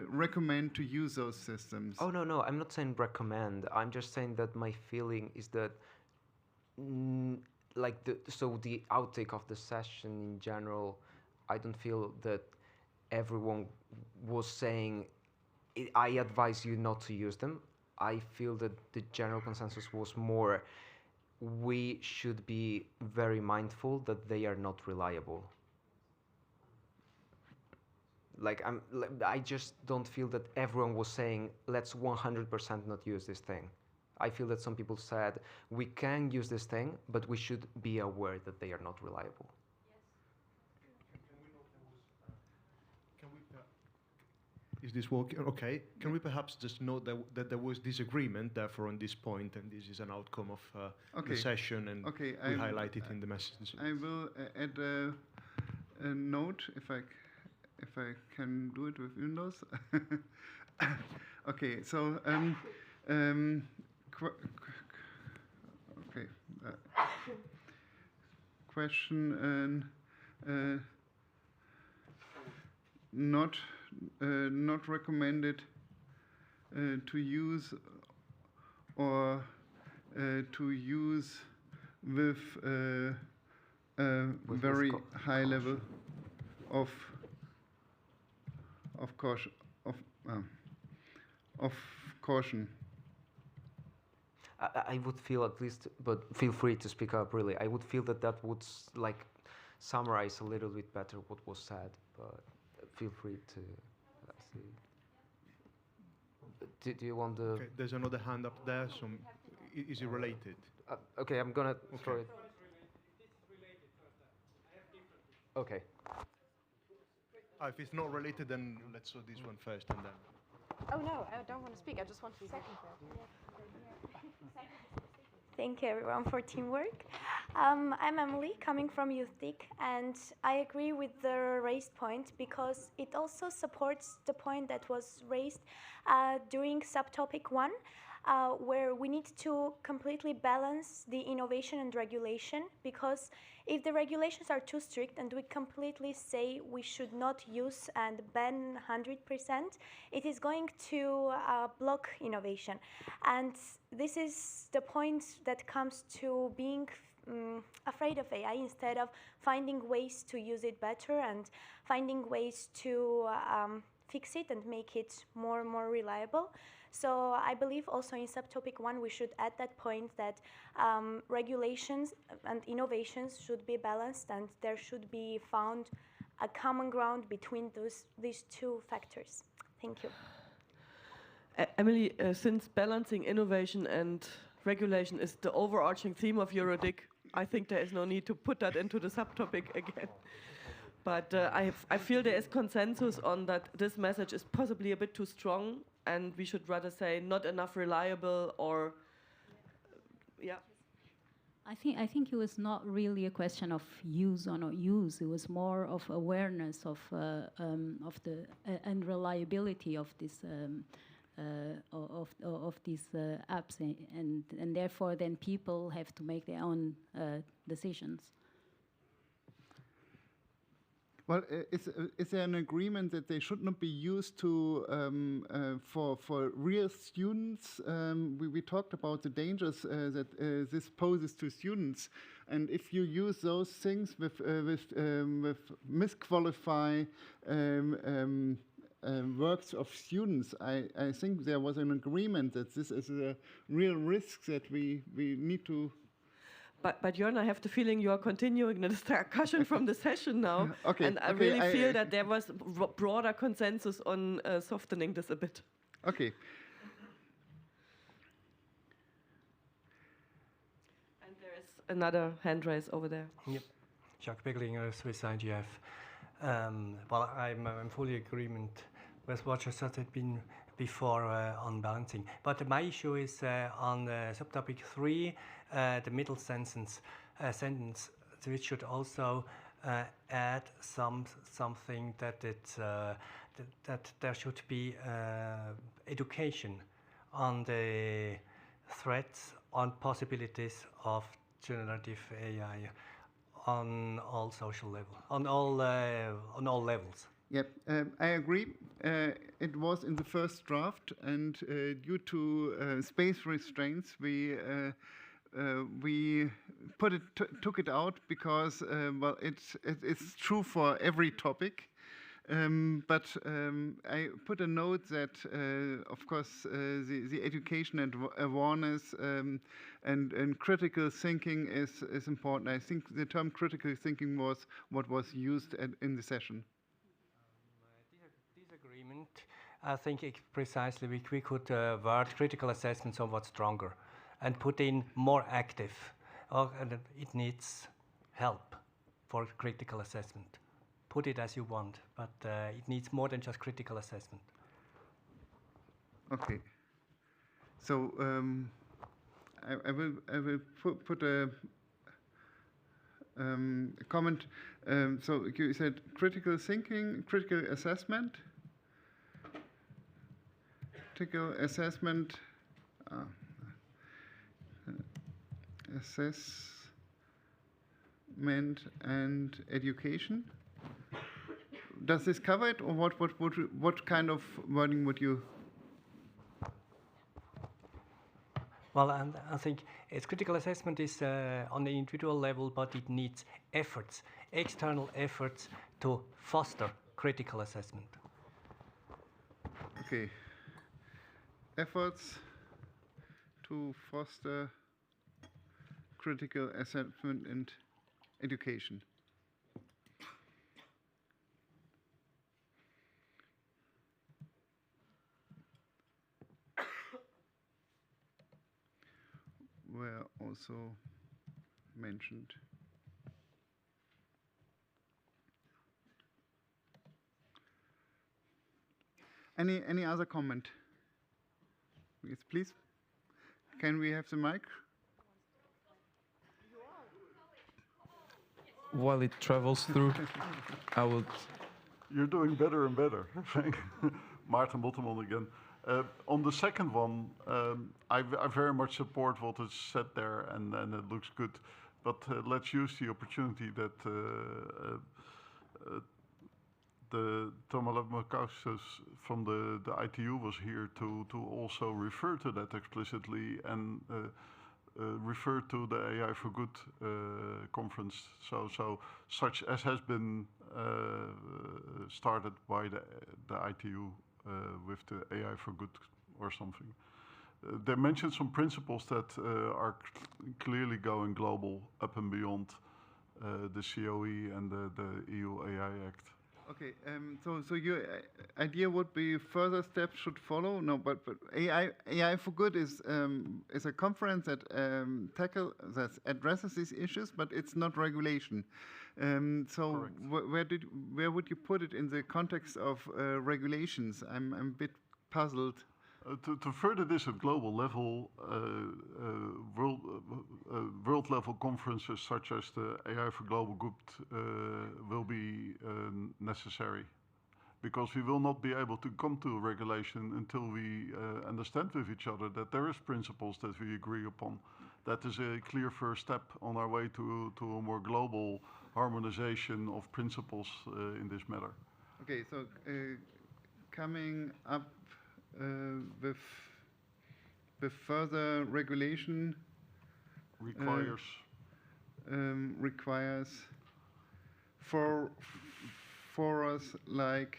[SPEAKER 18] recommend to use those systems.
[SPEAKER 20] Oh no, I'm not saying recommend. I'm just saying that my feeling is that like the outtake of the session in general, I don't feel that everyone was saying I advise you not to use them. I feel that the general consensus was more we should be very mindful that they are not reliable. I just don't feel that everyone was saying let's 100% not use this thing. I feel that some people said we can use this thing, but we should be aware that they are not reliable.
[SPEAKER 14] Is this working? Okay. Can we perhaps just note that there was disagreement, therefore, on this point, and this is an outcome of the session, and we highlight it in the messages.
[SPEAKER 18] I will add a note if I can do it with Windows. Okay. So okay. Question not recommended to use or to use with very high level of caution.
[SPEAKER 20] I would feel at least, but feel free to speak up. Really, I would feel that would like summarize a little bit better what was said. But feel free to see. Do you want the?
[SPEAKER 14] Okay, there's another hand up there. So is it related?
[SPEAKER 20] Okay, I'm gonna throw it. Okay.
[SPEAKER 14] If it's not related, then let's do this one first, and then.
[SPEAKER 21] Oh no, I don't want to speak. I just want to be second. Thank you everyone for teamwork. I'm Emily, coming from EuroDIG, and I agree with the raised point because it also supports the point that was raised during subtopic 1. where we need to completely balance the innovation and regulation, because if the regulations are too strict and we completely say we should not use and ban 100%, it is going to block innovation. And this is the point that comes to being afraid of AI instead of finding ways to use it better and finding ways to fix it and make it more and more reliable. So I believe also in subtopic 1 we should add that point that regulations and innovations should be balanced, and there should be found a common ground between these two factors. Thank you.
[SPEAKER 3] Emily, since balancing innovation and regulation is the overarching theme of EuroDIG, I think there is no need to put that into the subtopic again. But I feel there is consensus on that this message is possibly a bit too strong, and we should rather say not enough reliable, or yeah.
[SPEAKER 4] I think it was not really a question of use or not use. It was more of awareness of the unreliability of this of these apps, and therefore then people have to make their own decisions.
[SPEAKER 18] Well, is there an agreement that they should not be used to for real students? We talked about the dangers that this poses to students, and if you use those things with misqualify works of students, I think there was an agreement that this is a real risk that we need to.
[SPEAKER 3] But Jörn, I have the feeling you are continuing the discussion from the session now.
[SPEAKER 18] Okay.
[SPEAKER 3] And I really feel that there was broader consensus on softening this a bit.
[SPEAKER 18] Okay.
[SPEAKER 3] And there is another hand raise over there.
[SPEAKER 2] Yep. Jacques Beglinger, Swiss IGF. Well, I'm fully agreement with what you said before on balancing. But my issue is on subtopic 3, the middle sentence, which should also add something that that there should be education on the threats, on possibilities of generative AI on all social levels, on all levels.
[SPEAKER 18] Yep, I agree. It was in the first draft, and due to space restraints, we took it out because well, it's true for every topic. But I put a note that, of course, the education and awareness and critical thinking is important. I think the term critical thinking was what was used in the session.
[SPEAKER 2] Disagreement. I think precisely we could word critical assessment somewhat stronger and put in more active. And it needs help for critical assessment. Put it as you want, but it needs more than just critical assessment.
[SPEAKER 18] Okay. So I will put a comment. So you said critical thinking, critical assessment. Critical assessment. Assessment and education. Does this cover it, or what kind of wording would you?
[SPEAKER 2] Well, I think its critical assessment is on the individual level, but it needs efforts, external efforts to foster critical assessment.
[SPEAKER 18] Okay. Efforts to foster critical assessment and education. Were also mentioned. Any other comment? Yes, please. Can we have the mic?
[SPEAKER 9] While it travels through, I will.
[SPEAKER 16] You're doing better and better. Maarten Bottemon again. On the second one, I very much support what is said there, and it looks good. But let's use the opportunity that the Tomalabmakausis from the ITU was here to also refer to that explicitly and refer to the AI for Good conference. So such as has been started by the ITU with the AI for Good or something. They mentioned some principles that are clearly going global up and beyond the COE and the EU AI Act.
[SPEAKER 18] Okay, so your idea would be further steps should follow. No, but AI for Good is a conference that that addresses these issues, but it's not regulation. So where would you put it in the context of regulations? I'm a bit puzzled.
[SPEAKER 16] To further this at global level, world level conferences such as the AI for Global Good will be necessary, because we will not be able to come to a regulation until we understand with each other that there is principles that we agree upon. That is a clear first step on our way to a more global harmonization of principles in this matter.
[SPEAKER 18] Okay, so coming up with further regulation requires for us like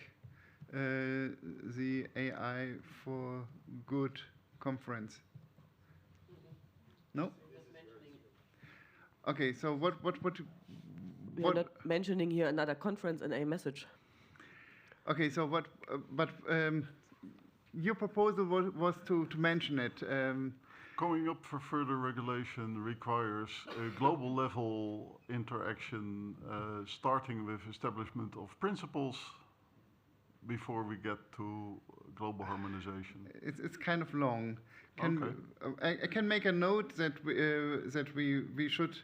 [SPEAKER 18] the AI for Good conference. No? Okay, so what
[SPEAKER 3] we are not mentioning here another conference in a message.
[SPEAKER 18] Okay, so what but your proposal was to mention it.
[SPEAKER 16] Coming up for further regulation requires a global level interaction, starting with establishment of principles before we get to global harmonization.
[SPEAKER 18] It's kind of long.
[SPEAKER 16] Okay.
[SPEAKER 18] I can make a note that we should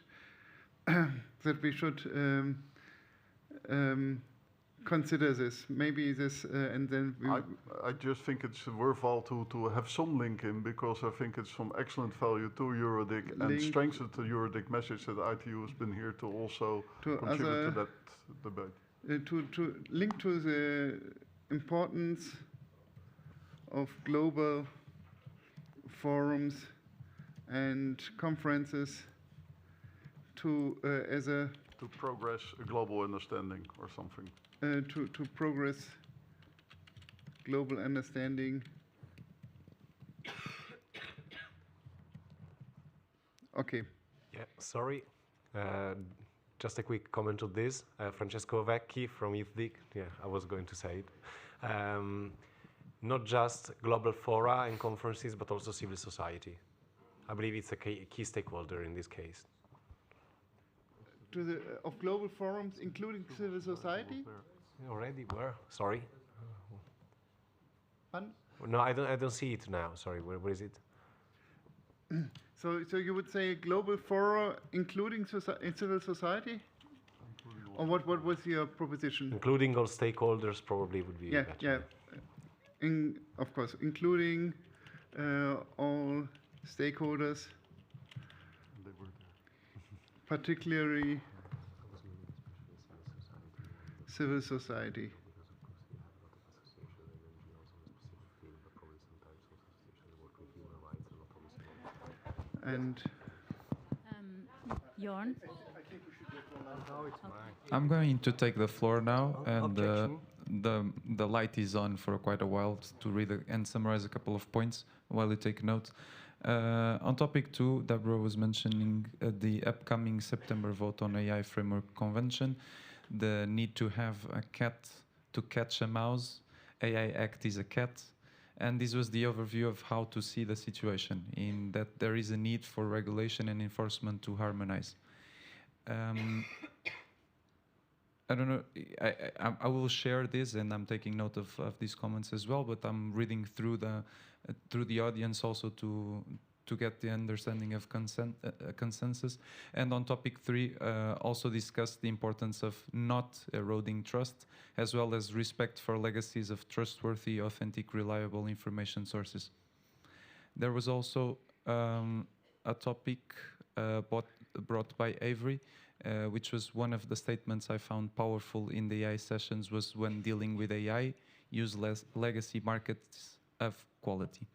[SPEAKER 18] consider this. Maybe this, and then we.
[SPEAKER 16] I just think it's worthwhile to have some link in, because I think it's some excellent value to EuroDIG and strengthens the EuroDIG message that ITU has been here to also contribute to that debate.
[SPEAKER 18] To link to the importance of global forums and conferences to
[SPEAKER 16] progress a global understanding or something.
[SPEAKER 18] To progress global understanding. Okay.
[SPEAKER 1] Yeah, sorry. Just a quick comment on this. Francesco Vecchi from EuroDIG. Yeah, I was going to say it. Not just global fora and conferences, but also civil society. I believe it's a key stakeholder in this case.
[SPEAKER 18] To the of global forums, including civil society.
[SPEAKER 1] Already where? Sorry.
[SPEAKER 18] Pardon?
[SPEAKER 1] No, I don't see it now. Sorry, where is it?
[SPEAKER 18] So you would say global fora, including civil society, or what was your proposition?
[SPEAKER 1] Including all stakeholders probably would be better.
[SPEAKER 18] Yeah. Of course, including all stakeholders, particularly civil society. And
[SPEAKER 4] Jorn?
[SPEAKER 9] I'm going to take the floor now, and the light is on for quite a while to read and summarize a couple of points while you take notes. On topic 2, Deborah was mentioning the upcoming September vote on AI Framework Convention, the need to have a cat to catch a mouse. AI Act is a cat. And this was the overview of how to see the situation, in that there is a need for regulation and enforcement to harmonize. I don't know, I will share this, and I'm taking note of these comments as well, but I'm reading through the audience also to to get the understanding of consensus. And on topic 3, also discussed the importance of not eroding trust, as well as respect for legacies of trustworthy, authentic, reliable information sources. There was also a topic brought by Avery, which was one of the statements I found powerful in the AI sessions, was when dealing with AI, use legacy markets of quality.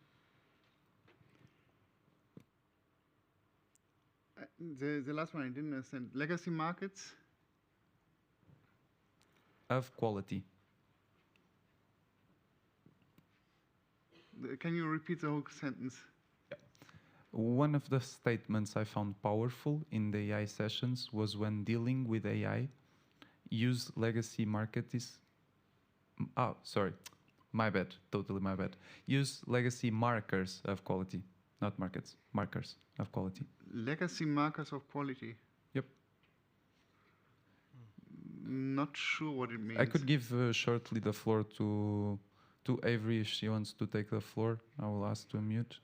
[SPEAKER 18] The last one I didn't understand. Legacy markets?
[SPEAKER 9] Of quality.
[SPEAKER 18] Can you repeat the whole sentence?
[SPEAKER 9] One of the statements I found powerful in the AI sessions was when dealing with AI, use legacy markets. Oh, sorry. My bad. Totally my bad. Use legacy markers of quality, not markets. Markers of quality.
[SPEAKER 18] Legacy markers of quality?
[SPEAKER 9] Yep.
[SPEAKER 18] Not sure what it means.
[SPEAKER 9] I could give shortly the floor to Avery if she wants to take the floor. I will ask to unmute.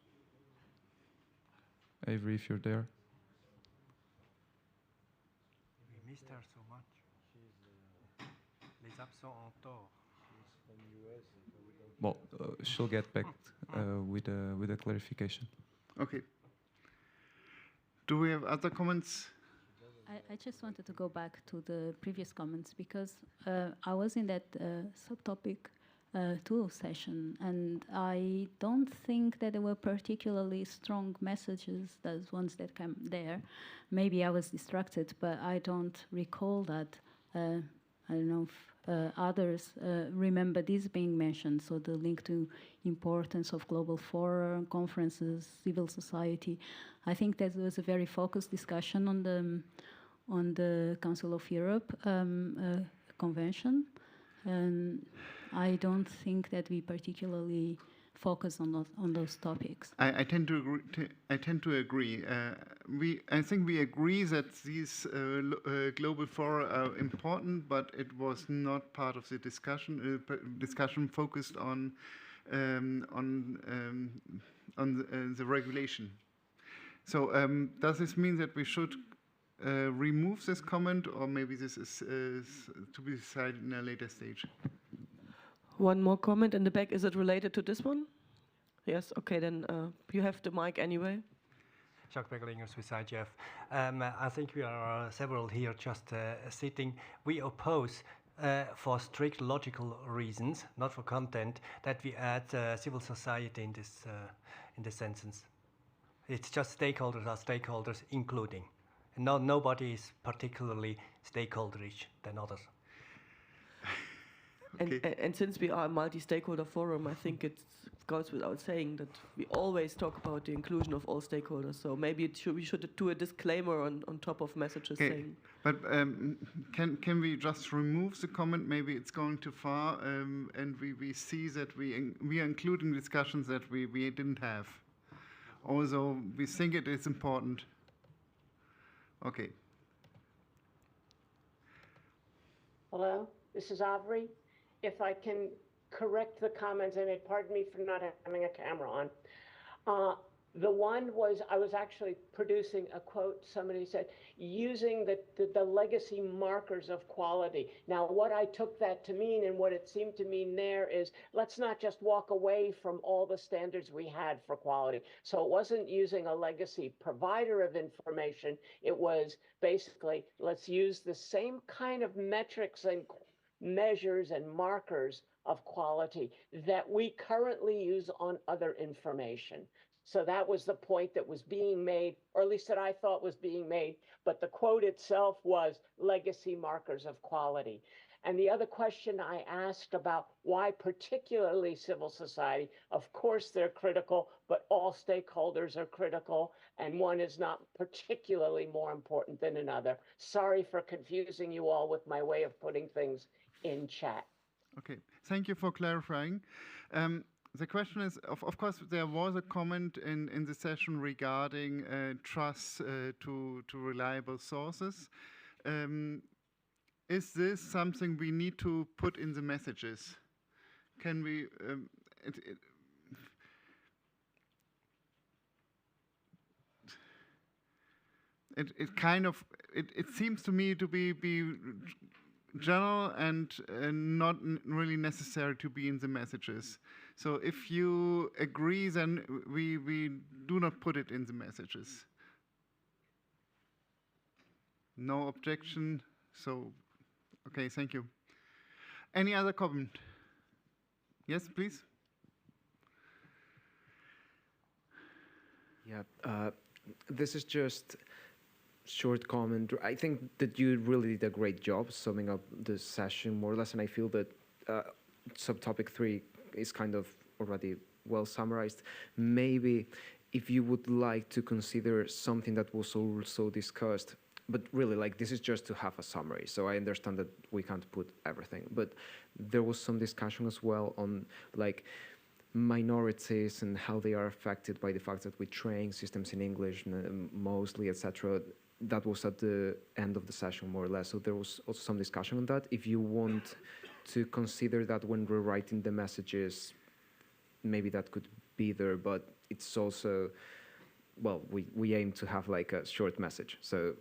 [SPEAKER 9] Avery, if you're there.
[SPEAKER 2] We missed her so much. Les absents ont tort.
[SPEAKER 9] Well, she'll get back with a clarification.
[SPEAKER 18] Okay. Do we have other comments?
[SPEAKER 4] I just wanted to go back to the previous comments because I was in that subtopic 2 session, and I don't think that there were particularly strong messages, those ones that came there. Maybe I was distracted, but I don't recall that. I don't know if others remember this being mentioned, so the link to importance of global fora, conferences, civil society. I think that there was a very focused discussion on the Council of Europe convention. And I don't think that we particularly focus on those topics.
[SPEAKER 18] I tend to agree. I think we agree that these global fora are important, but it was not part of the discussion. Discussion focused on the regulation. So does this mean that we should remove this comment, or maybe this is to be decided in a later stage?
[SPEAKER 3] One more comment in the back. Is it related to this one? Yes. Okay, then you have the mic anyway.
[SPEAKER 2] Jacques Becklinger, Swiss IGF. I think we are several here just sitting. We oppose for strict logical reasons, not for content, that we add civil society in this sentence. It's just stakeholders are stakeholders, including. Nobody is particularly stakeholderish than others.
[SPEAKER 18] Okay.
[SPEAKER 3] And since we are a multi-stakeholder forum, I think it goes without saying that we always talk about the inclusion of all stakeholders. So maybe we should do a disclaimer on top of messages saying.
[SPEAKER 18] But can we just remove the comment? Maybe it's going too far, and we see that we are including discussions that we didn't have. Although we think it is important. Okay.
[SPEAKER 5] Hello, this is Avery. If I can correct the comments I made, pardon me for not having a camera on. The one was, I was actually producing a quote, somebody said, using the legacy markers of quality. Now, what I took that to mean and what it seemed to mean there is, let's not just walk away from all the standards we had for quality. So it wasn't using a legacy provider of information. It was basically, let's use the same kind of metrics and measures and markers of quality that we currently use on other information. So that was the point that was being made, or at least that I thought was being made, but the quote itself was legacy markers of quality. And the other question I asked about why particularly civil society, of course they're critical, but all stakeholders are critical, and one is not particularly more important than another. Sorry for confusing you all with my way of putting things in chat.
[SPEAKER 18] Okay, thank you for clarifying. The question is, of course, there was a comment in the session regarding trust to reliable sources. Is this something we need to put in the messages? Can we? it kind of it seems to me to be general and not really necessary to be in the messages. So if you agree, then we do not put it in the messages. No objection. So, okay, thank you. Any other comment? Yes, please.
[SPEAKER 20] Yeah, this is just short comment. I think that you really did a great job summing up the session more or less, and I feel that subtopic 3 is kind of already well summarized. Maybe if you would like to consider something that was also discussed, but really, like, this is just to have a summary, so I understand that we can't put everything, but there was some discussion as well on, like, minorities and how they are affected by the fact that we train systems in English mostly, etc. That was at the end of the session, more or less, so there was also some discussion on that. If you want to consider that when rewriting the messages, maybe that could be there, but it's also, well, we aim to have like a short message, so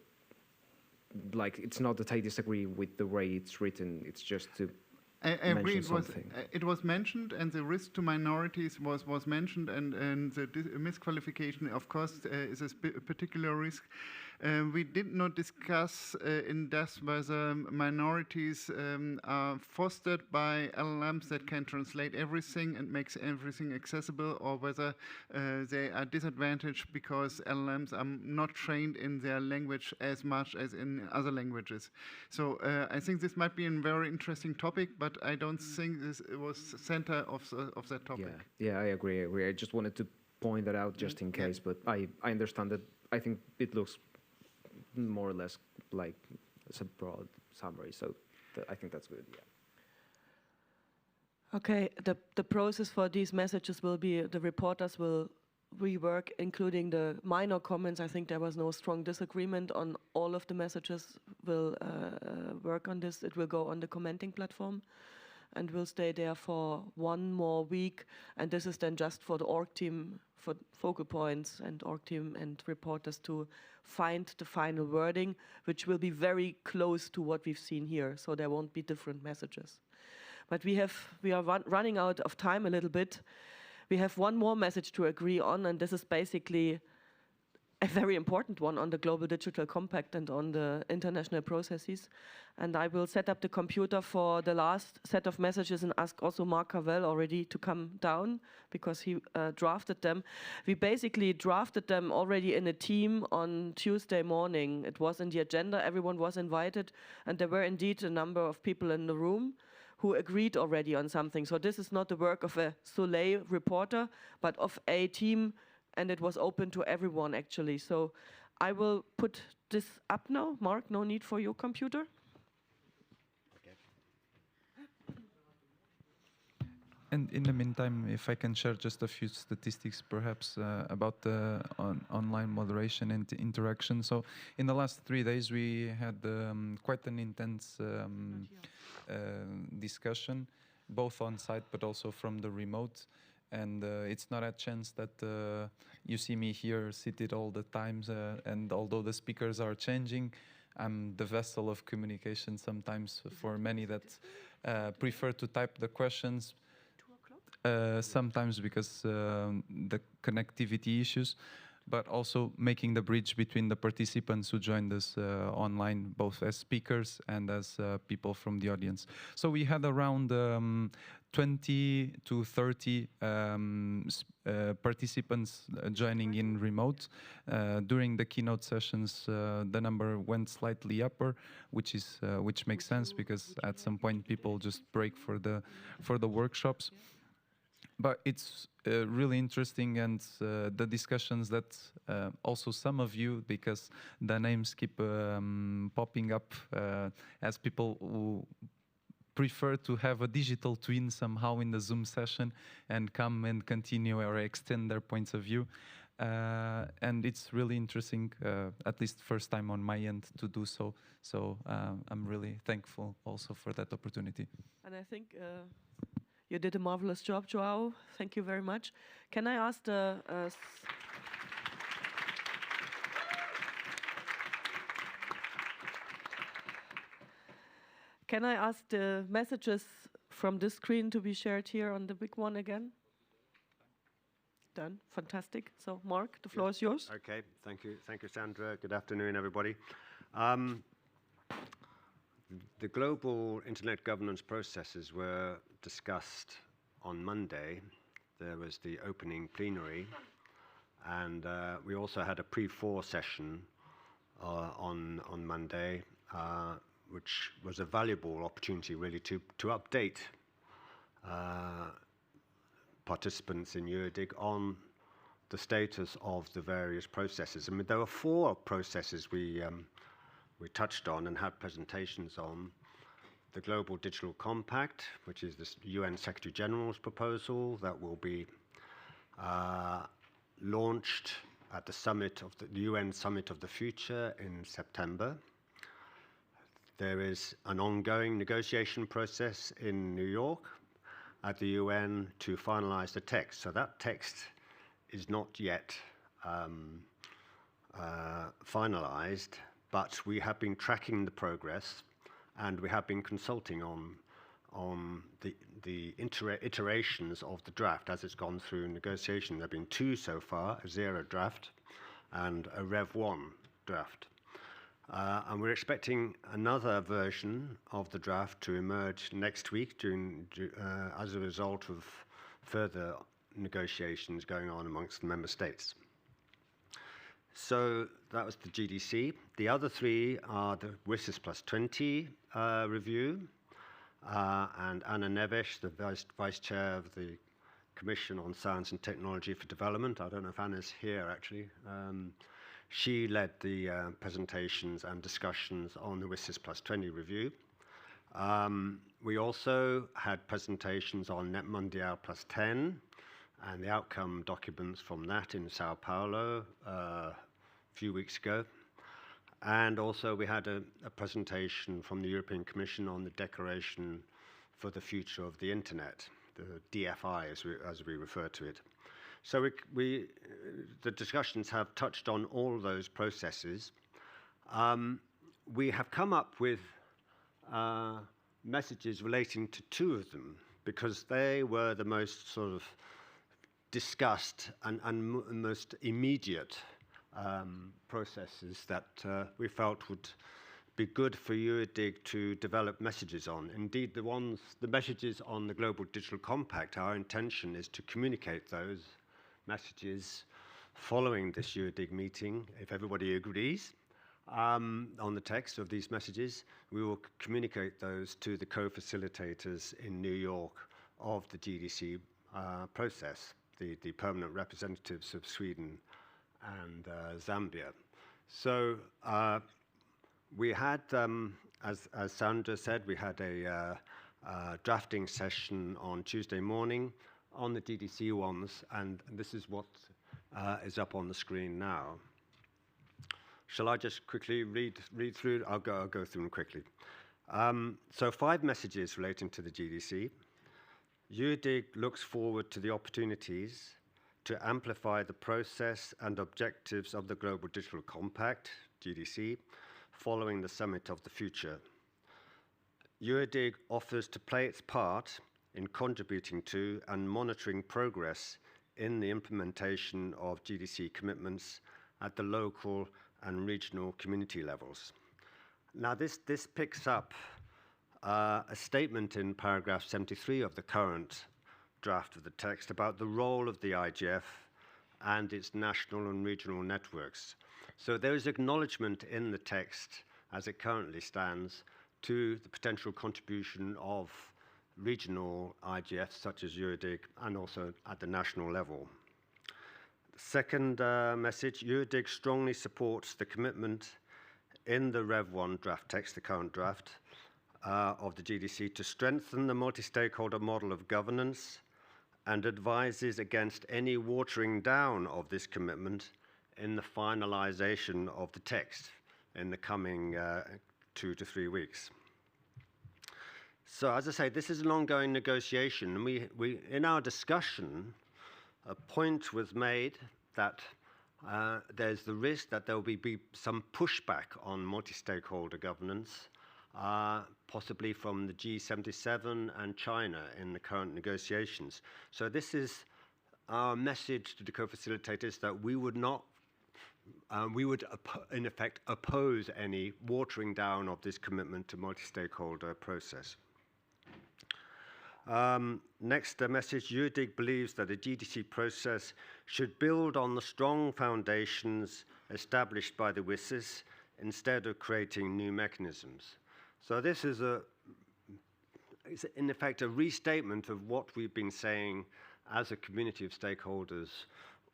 [SPEAKER 20] like, it's not that I disagree with the way it's written, it's just to
[SPEAKER 18] I agree.
[SPEAKER 20] something.
[SPEAKER 18] It was mentioned, and the risk to minorities was mentioned, and the misqualification, of course, is a particular risk. We did not discuss in depth whether minorities are fostered by LLMs that can translate everything and makes everything accessible, or whether they are disadvantaged because LLMs are not trained in their language as much as in other languages. So I think this might be a very interesting topic, but I don't think this was the center of that topic.
[SPEAKER 20] Yeah, I agree. I just wanted to point that out just in case, but I understand that. I think it looks more or less like it's a broad summary, so I think that's good. Yeah.
[SPEAKER 3] Okay, the process for these messages will be the reporters will rework, including the minor comments. I think there was no strong disagreement on all of the messages. Will work on this. It will go on the commenting platform and will stay there for 1 more week. And this is then just for the org team, for focal points and org team and reporters to find the final wording, which will be very close to what we've seen here. So there won't be different messages. But we are running out of time a little bit. We have 1 more message to agree on, and this is basically a very important one on the Global Digital Compact and on the international processes. And I will set up the computer for the last set of messages and ask also Mark Cavell already to come down because he drafted them. We basically drafted them already in a team on Tuesday morning. It was in the agenda, everyone was invited, and there were indeed a number of people in the room who agreed already on something. So this is not the work of a Soleil reporter, but of a team, and it was open to everyone actually. So I will put this up now. Mark, no need for your computer.
[SPEAKER 9] And in the meantime, if I can share just a few statistics perhaps about the online moderation and interaction. So in the last 3 days, we had quite an intense discussion, both on site but also from the remote. And it's not a chance that you see me here seated all the times, and although the speakers are changing, I'm the vessel of communication sometimes for many that prefer to type the questions, sometimes because the connectivity issues, but also making the bridge between the participants who joined us online, both as speakers and as people from the audience. So we had around 20 to 30 participants joining in remote. During the keynote sessions, the number went slightly upper, which makes sense because at some point people just break for the workshops. But it's really interesting, and the discussions that also some of you, because the names keep popping up as people who prefer to have a digital twin somehow in the Zoom session and come and continue or extend their points of view. And it's really interesting, at least first time on my end to do so. So I'm really thankful also for that opportunity.
[SPEAKER 3] And I think you did a marvelous job, Joao. Thank you very much. Can I ask the Can I ask the messages from this screen to be shared here on the big one again? Done. Fantastic. So, Mark, the floor is yours.
[SPEAKER 6] Okay, thank you. Thank you, Sandra. Good afternoon, everybody. The global internet governance processes were discussed on Monday. There was the opening plenary, and we also had a pre-4 session on Monday, which was a valuable opportunity, really, to update participants in EuroDIG on the status of the various processes. I mean, there were 4 processes we touched on and had presentations on. The Global Digital Compact, which is the UN Secretary General's proposal that will be launched at the summit of the UN Summit of the Future in September. There is an ongoing negotiation process in New York at the UN to finalize the text. So that text is not yet finalized, but we have been tracking the progress, and we have been consulting on the iterations of the draft as it's gone through negotiation. There have been 2 so far, a 0 draft and a Rev 1 draft. And we're expecting another version of the draft to emerge next week as a result of further negotiations going on amongst the member states. So that was the GDC. The other 3 are the WSIS Plus 20 review, and Anna Neves, the Vice Chair of the Commission on Science and Technology for Development. I don't know if Anna's here, actually. She led the presentations and discussions on the WSIS Plus 20 review. We also had presentations on Net Mundial Plus 10 and the outcome documents from that in Sao Paulo a few weeks ago. And also we had a presentation from the European Commission on the Declaration for the Future of the Internet, the DFI as we refer to it. So the discussions have touched on all those processes. We have come up with messages relating to 2 of them because they were the most sort of discussed and most immediate processes that we felt would be good for EuroDIG to develop messages on. Indeed, the messages on the Global Digital Compact, our intention is to communicate those messages following this EuroDIG meeting. If everybody agrees on the text of these messages, we will communicate those to the co-facilitators in New York of the GDC process, the permanent representatives of Sweden and Zambia. So we had, as Sandra said, we had a drafting session on Tuesday morning on the GDC ones, and this is what is up on the screen now. Shall I just quickly read through? I'll go through them quickly. So 5 messages relating to the GDC. EuroDIG looks forward to the opportunities to amplify the process and objectives of the Global Digital Compact, GDC, following the Summit of the Future. EuroDIG offers to play its part in contributing to and monitoring progress in the implementation of GDC commitments at the local and regional community levels. Now, this picks up a statement in paragraph 73 of the current draft of the text about the role of the IGF and its national and regional networks. So there is acknowledgement in the text, as it currently stands, to the potential contribution of regional IGFs such as EuroDIG and also at the national level. The second message, EuroDIG strongly supports the commitment in the Rev 1 draft text, the current draft, of the GDC to strengthen the multi-stakeholder model of governance and advises against any watering down of this commitment in the finalization of the text in the coming 2 to 3 weeks. So as I say, this is an ongoing negotiation, and we in our discussion, a point was made that there's the risk that there will be some pushback on multi-stakeholder governance possibly from the G77 and China in the current negotiations. So this is our message to the co-facilitators, that we would not, in effect, oppose any watering down of this commitment to multi-stakeholder process. Next message, EuroDIG believes that the GDC process should build on the strong foundations established by the WSIS instead of creating new mechanisms. So this is in effect a restatement of what we've been saying as a community of stakeholders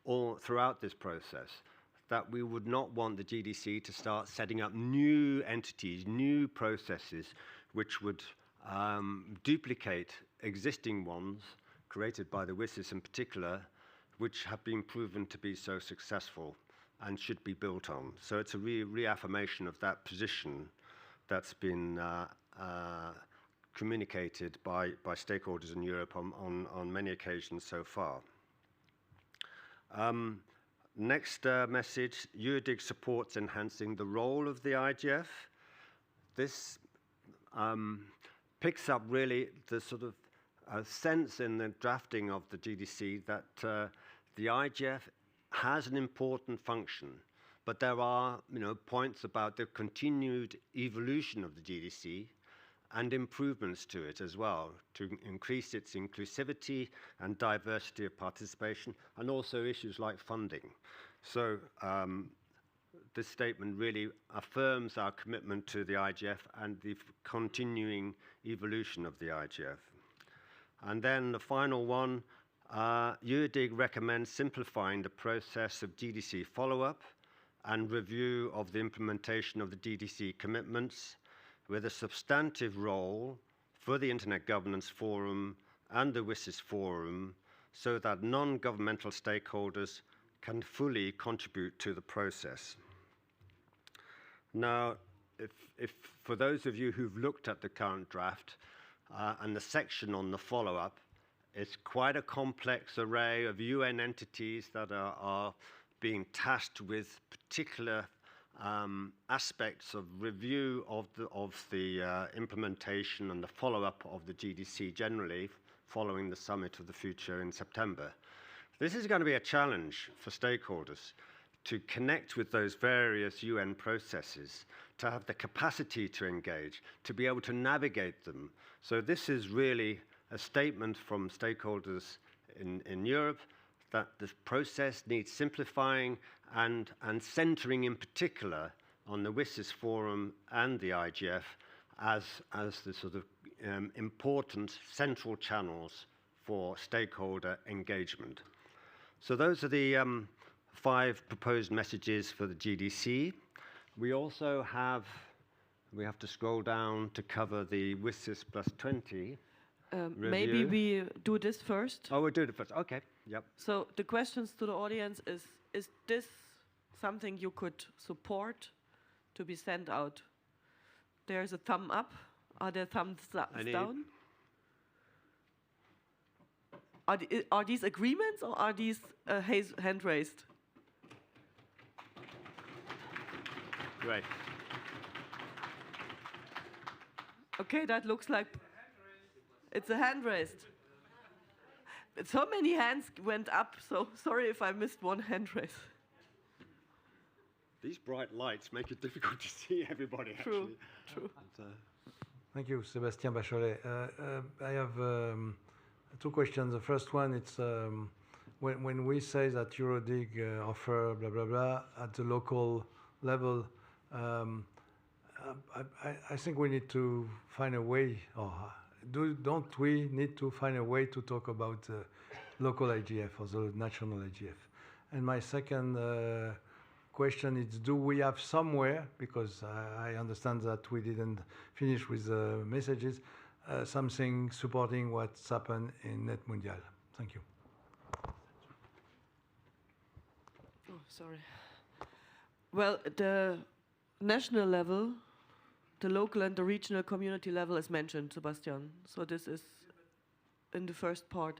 [SPEAKER 6] all throughout this process, that we would not want the GDC to start setting up new entities, new processes, which would duplicate existing ones created by the WSIS in particular, which have been proven to be so successful and should be built on. So it's a reaffirmation of that position that's been communicated by stakeholders in Europe on many occasions so far. Next message, EuroDIG supports enhancing the role of the IGF. This picks up really the sort of sense in the drafting of the GDC that the IGF has an important function, but there are points about the continued evolution of the GDC and improvements to it as well, to increase its inclusivity and diversity of participation, and also issues like funding. So this statement really affirms our commitment to the IGF and the continuing evolution of the IGF. And then the final one, EuroDIG recommends simplifying the process of GDC follow-up and review of the implementation of the GDC commitments, with a substantive role for the Internet Governance Forum and the WSIS Forum, so that non-governmental stakeholders can fully contribute to the process. Now, if for those of you who've looked at the current draft and the section on the follow-up, it's quite a complex array of UN entities that are being tasked with particular aspects of review of the implementation and the follow-up of the GDC generally, following the Summit of the Future in September. This is going to be a challenge for stakeholders to connect with those various UN processes, to have the capacity to engage, to be able to navigate them. So this is really a statement from stakeholders in Europe that this process needs simplifying and centering in particular on the WSIS Forum and the IGF as the sort of important central channels for stakeholder engagement. So those are the 5 proposed messages for the GDC. We also have, we have to scroll down to cover the WSIS plus 20
[SPEAKER 3] maybe we do this first.
[SPEAKER 6] Oh, we'll do it first. Okay, yep.
[SPEAKER 3] So the questions to the audience is this something you could support to be sent out? There's a thumb up. Are there thumbs down? Are these agreements or are these hand raised?
[SPEAKER 6] Right.
[SPEAKER 3] Okay, that looks like it's a hand raised. So many hands went up, so sorry if I missed one hand raise.
[SPEAKER 6] These bright lights make it difficult to see everybody,
[SPEAKER 3] True,
[SPEAKER 6] actually.
[SPEAKER 3] true.
[SPEAKER 7] Thank you, Sébastien Bachelet. I have 2 questions. The first one, it's when we say that EuroDIG offer blah, blah, blah at the local level, I think we need to find a way, or don't we need to find a way to talk about the local IGF or the national IGF? And my second question is, do we have somewhere, because I understand that we didn't finish with the messages, something supporting what's happened in Net Mundial? Thank you.
[SPEAKER 3] Oh, sorry. Well, the national level, the local and the regional community level is mentioned, Sebastian. So this is in the first part.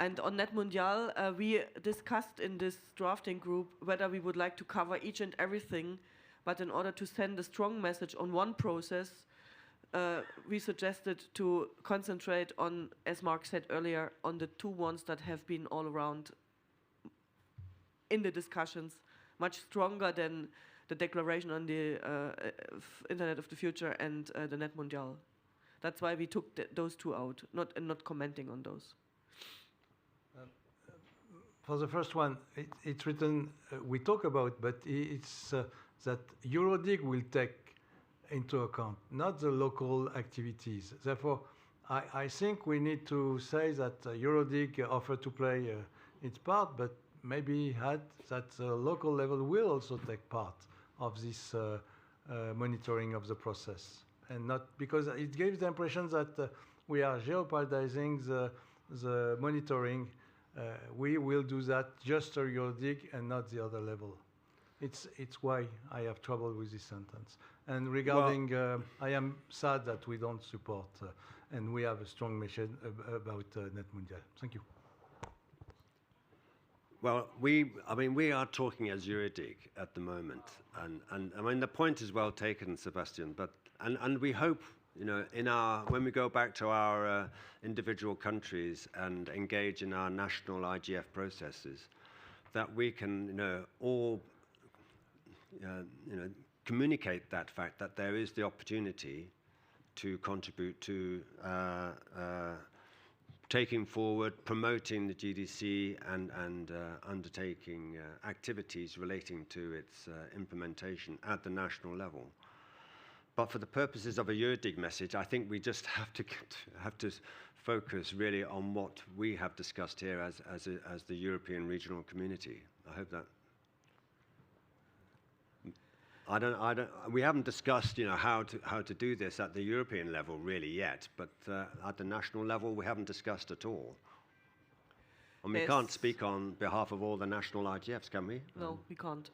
[SPEAKER 3] And on Net Mundial, we discussed in this drafting group whether we would like to cover each and everything, but in order to send a strong message on one process, we suggested to concentrate on, as Mark said earlier, on the two ones that have been all around in the discussions, much stronger than the declaration on the Internet of the Future and the Net Mondial. That's why we took those two out, not commenting on those.
[SPEAKER 7] For the first one, it's written, we talk about, but it's that EuroDIG will take into account, not the local activities. Therefore, I think we need to say that EuroDIG offered to play its part, but maybe that the local level will also take part of this monitoring of the process. And not because it gives the impression that we are jeopardizing the monitoring. We will do that just through EuroDIG and not the other level. It's why I have trouble with this sentence. And regarding, I am sad that we don't support, and we have a strong message about Net Mondial. Thank you.
[SPEAKER 6] Well, I mean, we are talking as EuroDIG at the moment, and I mean the point is well taken, Sebastian. But and we hope, you know, when we go back to our individual countries and engage in our national IGF processes, that we can, you know, all, communicate that fact that there is the opportunity to contribute to taking forward, promoting the GDC and undertaking activities relating to its implementation at the national level. But for the purposes of a EuroDIG message, I think we just have to focus really on what we have discussed here as the European regional community. I hope that. We haven't discussed, you know, how to do this at the European level really yet, but at the national level we haven't discussed at all. And we can't speak on behalf of all the national IGFs, can we?
[SPEAKER 3] No, we can't.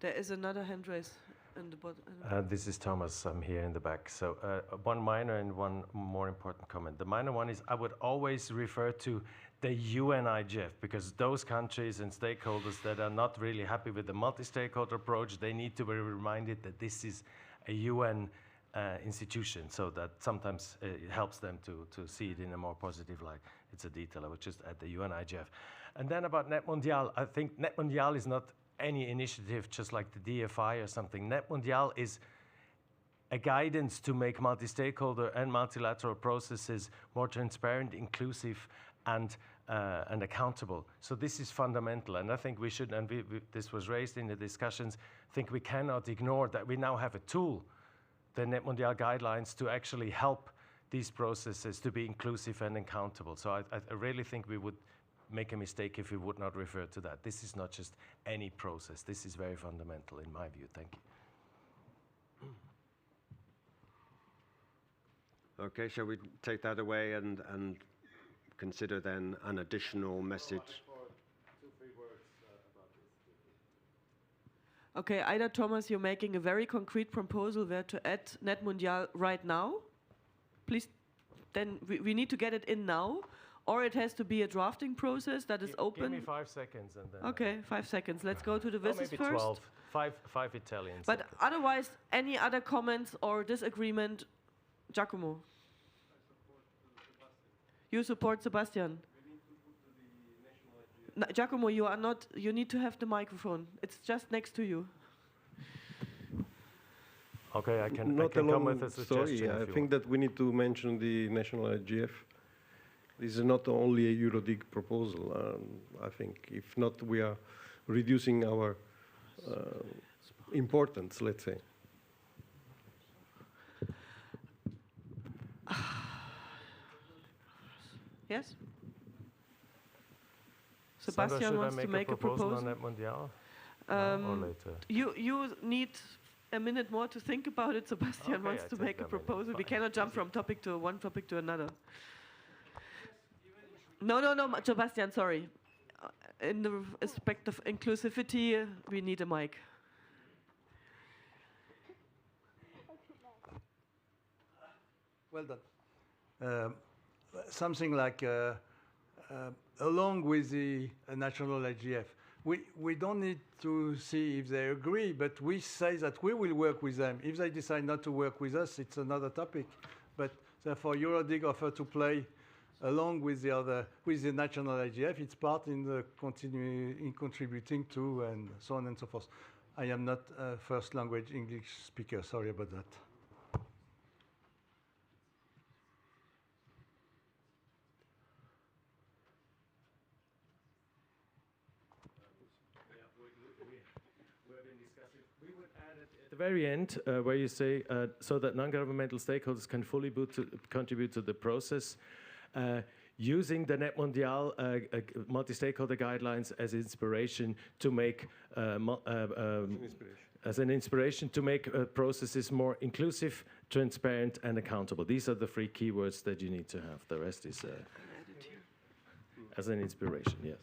[SPEAKER 3] There is another hand raise in the bottom.
[SPEAKER 8] This is Thomas. I'm here in the back. So one minor and one more important comment. The minor one is I would always refer to the UN IGF, because those countries and stakeholders that are not really happy with the multi-stakeholder approach, they need to be reminded that this is a UN institution, so that sometimes it helps them to see it in a more positive light. It's a detail. I would just add the UN IGF. And then about Net Mondial, I think Net Mondial is not any initiative just like the DFI or something. Net Mondial is a guidance to make multi-stakeholder and multilateral processes more transparent, inclusive, and accountable. So this is fundamental, and I think we should, and this was raised in the discussions, I think we cannot ignore that we now have a tool, the Net Mondial guidelines, to actually help these processes to be inclusive and accountable. So I really think we would make a mistake if we would not refer to that. This is not just any process. This is very fundamental in my view. Thank you.
[SPEAKER 6] Okay, shall we take that away and consider then an additional message?
[SPEAKER 3] Okay, either Thomas, you're making a very concrete proposal where to add Net Mondial right now. Please, then we need to get it in now, or it has to be a drafting process that is open.
[SPEAKER 8] Give me 5 seconds and then.
[SPEAKER 3] Okay, 5 seconds. Let's go to the visits
[SPEAKER 8] maybe
[SPEAKER 3] first.
[SPEAKER 8] 12. Five Italians.
[SPEAKER 3] But otherwise, any other comments or disagreement? Giacomo. You support Sebastian. No, Giacomo, you are not. You need to have the microphone. It's just next to you.
[SPEAKER 8] Okay, I can
[SPEAKER 22] Not
[SPEAKER 8] come
[SPEAKER 22] alone,
[SPEAKER 8] with a suggestion.
[SPEAKER 22] sorry, I think that we need to mention the national IGF. This is not only a EuroDIG proposal. I think if not, we are reducing our importance, let's say.
[SPEAKER 3] Yes? Sebastian wants to make a proposal.
[SPEAKER 8] On Net Mondial? Or later?
[SPEAKER 3] You need a minute more to think about it. Sebastian wants to make a proposal. We cannot jump from topic to one topic to another. No, Sebastian, sorry. In the aspect of inclusivity, we need a mic.
[SPEAKER 7] Well done. Something like, along with the national IGF, we don't need to see if they agree, but we say that we will work with them. If they decide not to work with us, it's another topic. But therefore, EuroDIG offer to play along with the national IGF. It's part in contributing to and so on and so forth. I am not a first language English speaker. Sorry about that.
[SPEAKER 8] At the very end, where you say, so that non-governmental stakeholders can fully contribute to the process, using the Net Mondial multi-stakeholder guidelines as inspiration to make processes more inclusive, transparent, and accountable. These are the 3 keywords that you need to have. The rest is as an inspiration. Yes.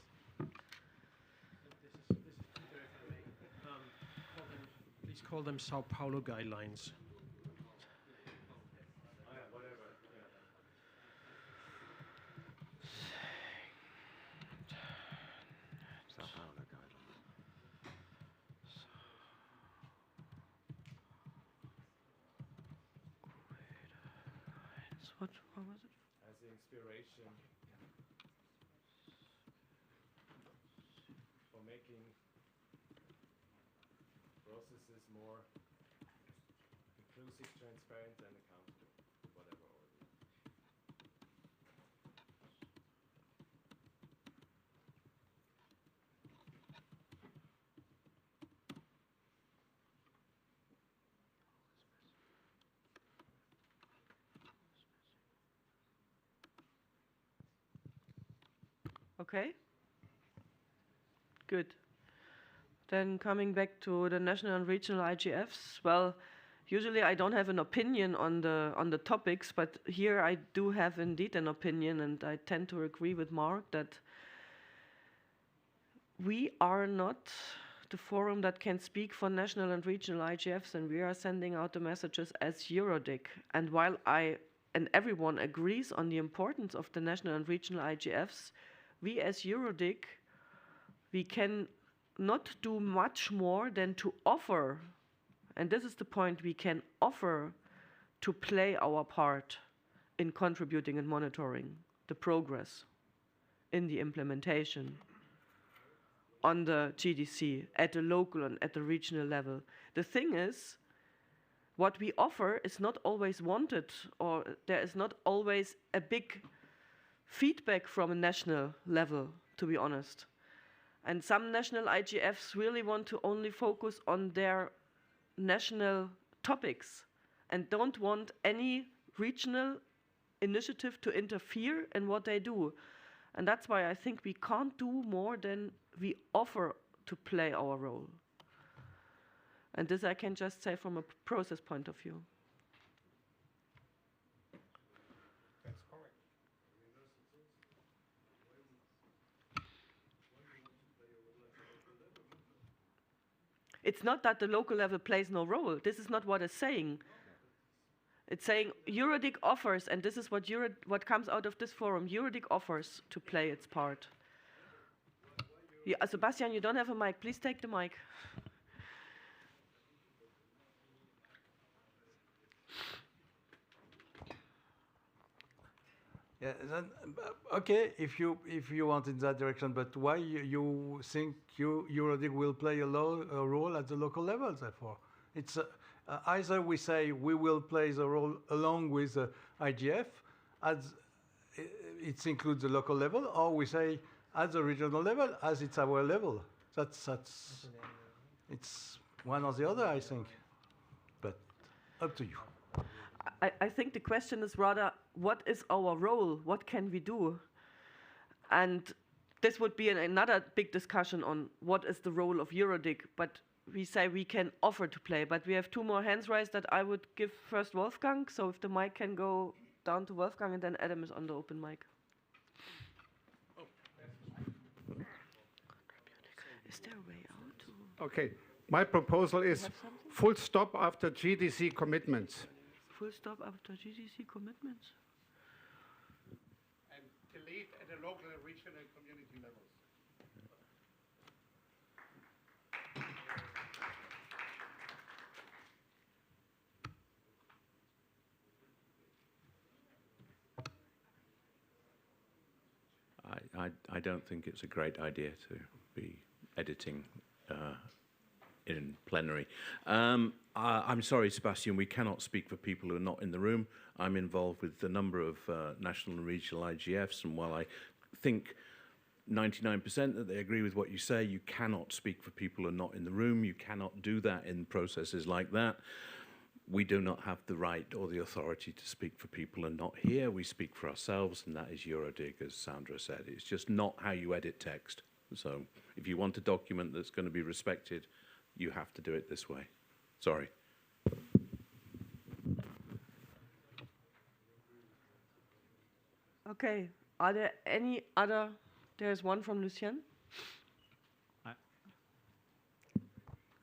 [SPEAKER 10] Please call them Sao Paulo guidelines.
[SPEAKER 3] What was it?
[SPEAKER 8] As an inspiration for making processes more inclusive, transparent, and accountable, whatever order.
[SPEAKER 3] Okay. Good. Then coming back to the national and regional IGFs, well, usually I don't have an opinion on the topics, but here I do have indeed an opinion, and I tend to agree with Mark that we are not the forum that can speak for national and regional IGFs, and we are sending out the messages as EuroDIG. And while everyone agrees on the importance of the national and regional IGFs, we as EuroDIG, we can not do much more than to offer, and this is the point, we can offer to play our part in contributing and monitoring the progress in the implementation on the GDC at the local and at the regional level. The thing is, what we offer is not always wanted, or there is not always a big feedback from a national level, to be honest. And some national IGFs really want to only focus on their national topics and don't want any regional initiative to interfere in what they do. And that's why I think we can't do more than we offer to play our role. And this I can just say from a process point of view.
[SPEAKER 10] That's correct.
[SPEAKER 3] It's not that the local level plays no role. This is not what it's saying. It's saying EuroDIG offers, and this is what comes out of this forum, EuroDIG offers to play its part. Yeah, Sebastian, you don't have a mic. Please take the mic.
[SPEAKER 7] Yeah, then, okay, if you want in that direction, but why you think EuroDIG will play a role at the local level, therefore? It's either we say we will play the role along with IGF, as it includes the local level, or we say at the regional level, as it's our level. It's one or the other, I think, but up to you.
[SPEAKER 3] I think the question is rather, what is our role? What can we do? And this would be another big discussion on what is the role of EuroDIG, but we say we can offer to play. But we have 2 more hands raised that I would give first Wolfgang, so if the mic can go down to Wolfgang, and then Adam is on the open mic. Is there a way out?
[SPEAKER 11] Okay, my proposal is full stop after GDC commitments.
[SPEAKER 3] Full stop after GDC commitments.
[SPEAKER 11] And delete at the local, regional, and community levels.
[SPEAKER 12] I don't think it's a great idea to be editing in plenary. I'm sorry, Sebastian, we cannot speak for people who are not in the room. I'm involved with a number of national and regional IGFs, and while I think 99% that they agree with what you say, you cannot speak for people who are not in the room. You cannot do that in processes like that. We do not have the right or the authority to speak for people who are not here. We speak for ourselves, and that is EuroDIG, as Sandra said. It's just not how you edit text. So if you want a document that's going to be respected, you have to do it this way. Sorry.
[SPEAKER 3] Okay. Are there any other? There's one from Lucien.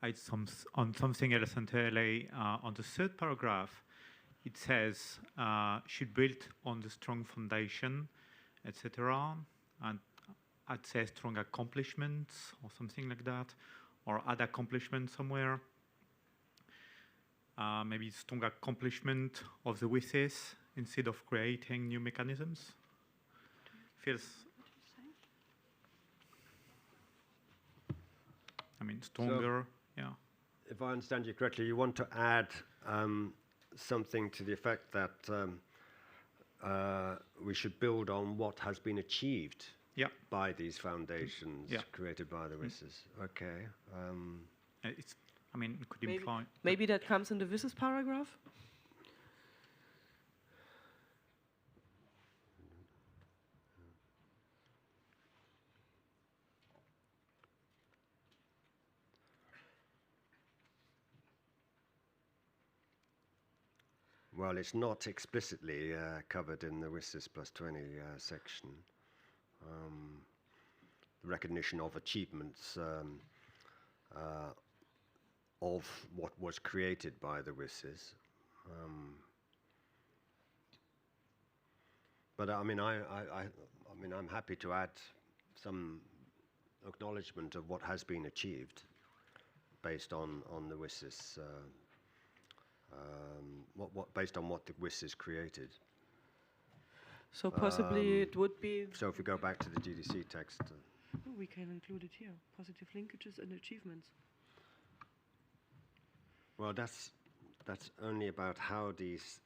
[SPEAKER 13] On something else entirely. On the third paragraph, it says should build on the strong foundation, etc. And I'd say strong accomplishments or something like that, or add accomplishment somewhere. Maybe strong accomplishment of the WSIS instead of creating new mechanisms. Feels. I mean, stronger.
[SPEAKER 6] So, yeah. If I understand you correctly, you want to add something to the effect that we should build on what has been achieved by these foundations created by the WSIS. Okay.
[SPEAKER 13] It's, I mean, it could imply.
[SPEAKER 3] Maybe that comes in the WSIS paragraph?
[SPEAKER 6] Well, it's not explicitly covered in the WSIS plus 20 section. The recognition of achievements of what was created by the WSIS. But I mean, I mean, I'm happy to add some acknowledgement of what has been achieved based on the WSIS. Based on what the WSIS created.
[SPEAKER 3] So possibly it would be.
[SPEAKER 6] So if we go back to the GDC text,
[SPEAKER 3] we can include it here: positive linkages and achievements.
[SPEAKER 6] Well, that's only about how these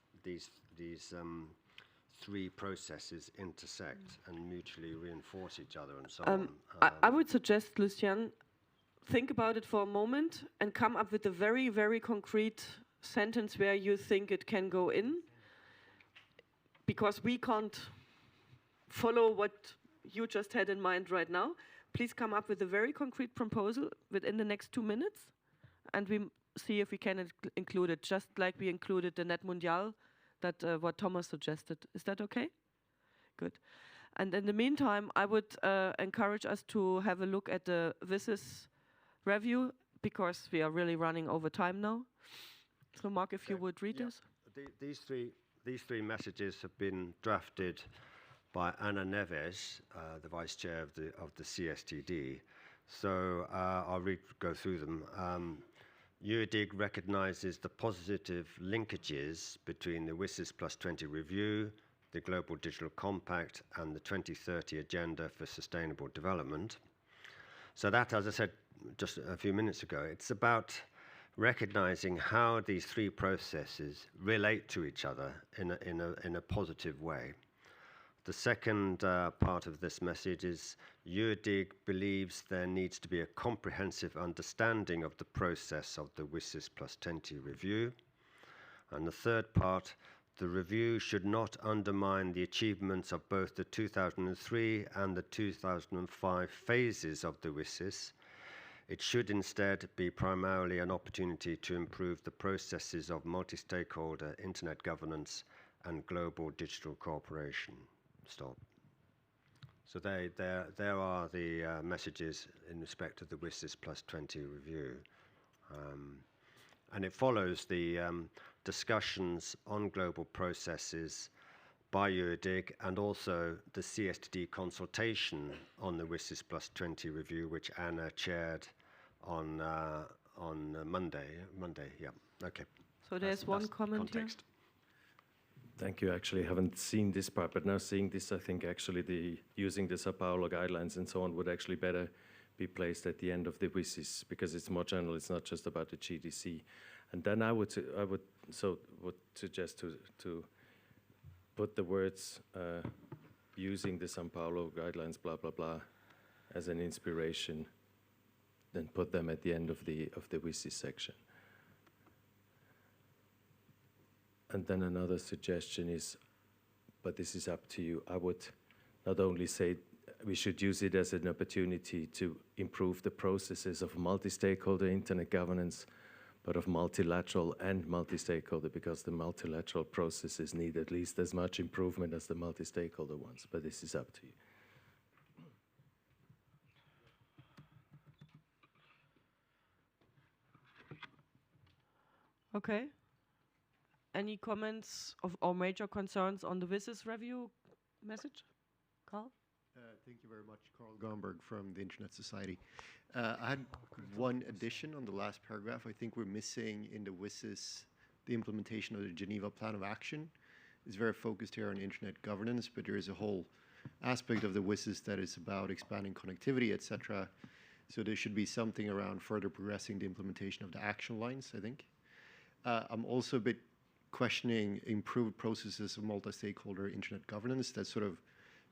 [SPEAKER 6] three processes intersect and mutually reinforce each other and so on.
[SPEAKER 3] I would suggest, Lucien, think about it for a moment and come up with a very, very concrete sentence where you think it can go in, because we can't follow what you just had in mind right now. Please come up with a very concrete proposal within the next 2 minutes, and we see if we can include it, just like we included the Net Mondial, that what Thomas suggested. Is that okay? Good. And in the meantime, I would encourage us to have a look at the WSIS review, because we are really running over time now. So, Mark, if you would read this.
[SPEAKER 6] These three messages have been drafted by Ana Neves, the vice chair of the CSTD. So I'll go through them. EuroDIG recognizes the positive linkages between the WSIS plus 20 review, the Global Digital Compact, and the 2030 Agenda for Sustainable Development. So that, as I said just a few minutes ago, it's about recognizing how these three processes relate to each other in a positive way. The second part of this message is EuroDIG believes there needs to be a comprehensive understanding of the process of the WSIS plus 20 review. And the third part, the review should not undermine the achievements of both the 2003 and the 2005 phases of the WSIS. It should instead be primarily an opportunity to improve the processes of multi-stakeholder internet governance and global digital cooperation. Stop. So there are the messages in respect of the WSIS plus 20 review. And it follows the discussions on global processes by EuroDIG and also the CSTD consultation on the WSIS plus 20 review, which Anna chaired on Monday. Yeah, okay.
[SPEAKER 3] So there's one comment here.
[SPEAKER 8] Thank you. Actually, haven't seen this part, but now seeing this, I think actually using the Sao Paulo guidelines and so on would actually better be placed at the end of the WSIS because it's more general. It's not just about the GDC. And then I would suggest to put the words using the Sao Paulo guidelines, blah blah blah, as an inspiration. Then put them at the end of the WSIS section. And then another suggestion is, but this is up to you, I would not only say we should use it as an opportunity to improve the processes of multi-stakeholder internet governance, but of multilateral and multi-stakeholder, because the multilateral processes need at least as much improvement as the multi-stakeholder ones, but this is up to you.
[SPEAKER 3] Okay. Any comments or major concerns on the WSIS review message? Carl?
[SPEAKER 15] Thank you very much. Carl Gomberg from the Internet Society. I had one addition on the last paragraph. I think we're missing in the WSIS the implementation of the Geneva Plan of Action. It's very focused here on internet governance, but there is a whole aspect of the WSIS that is about expanding connectivity, etc. So there should be something around further progressing the implementation of the action lines, I think. I'm also a bit questioning improved processes of multi-stakeholder internet governance. That sort of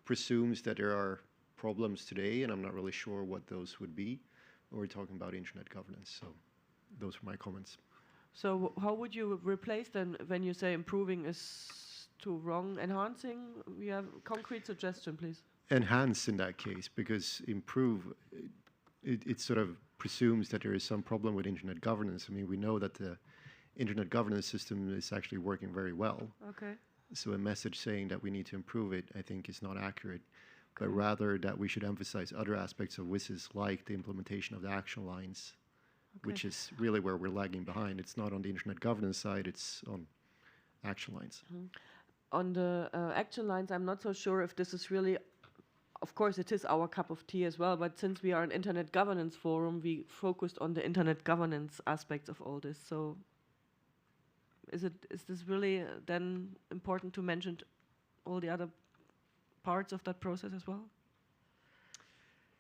[SPEAKER 15] presumes that there are problems today, and I'm not really sure what those would be when we're talking about internet governance. So those are my comments.
[SPEAKER 3] So how would you replace then when you say improving is too wrong, enhancing? We have a concrete suggestion, please.
[SPEAKER 15] Enhance in that case, because improve, it sort of presumes that there is some problem with internet governance. I mean, we know that the internet governance system is actually working very well.
[SPEAKER 3] Okay.
[SPEAKER 15] So a message saying that we need to improve it, I think, is not accurate, but rather that we should emphasize other aspects of WSIS, like the implementation of the action lines, which is really where we're lagging behind. It's not on the internet governance side, it's on action lines.
[SPEAKER 3] On the action lines, I'm not so sure if this is really, of course it is our cup of tea as well, but since we are an internet governance forum, we focused on the internet governance aspects of all this. So is this really then important to mention all the other parts of that process as well?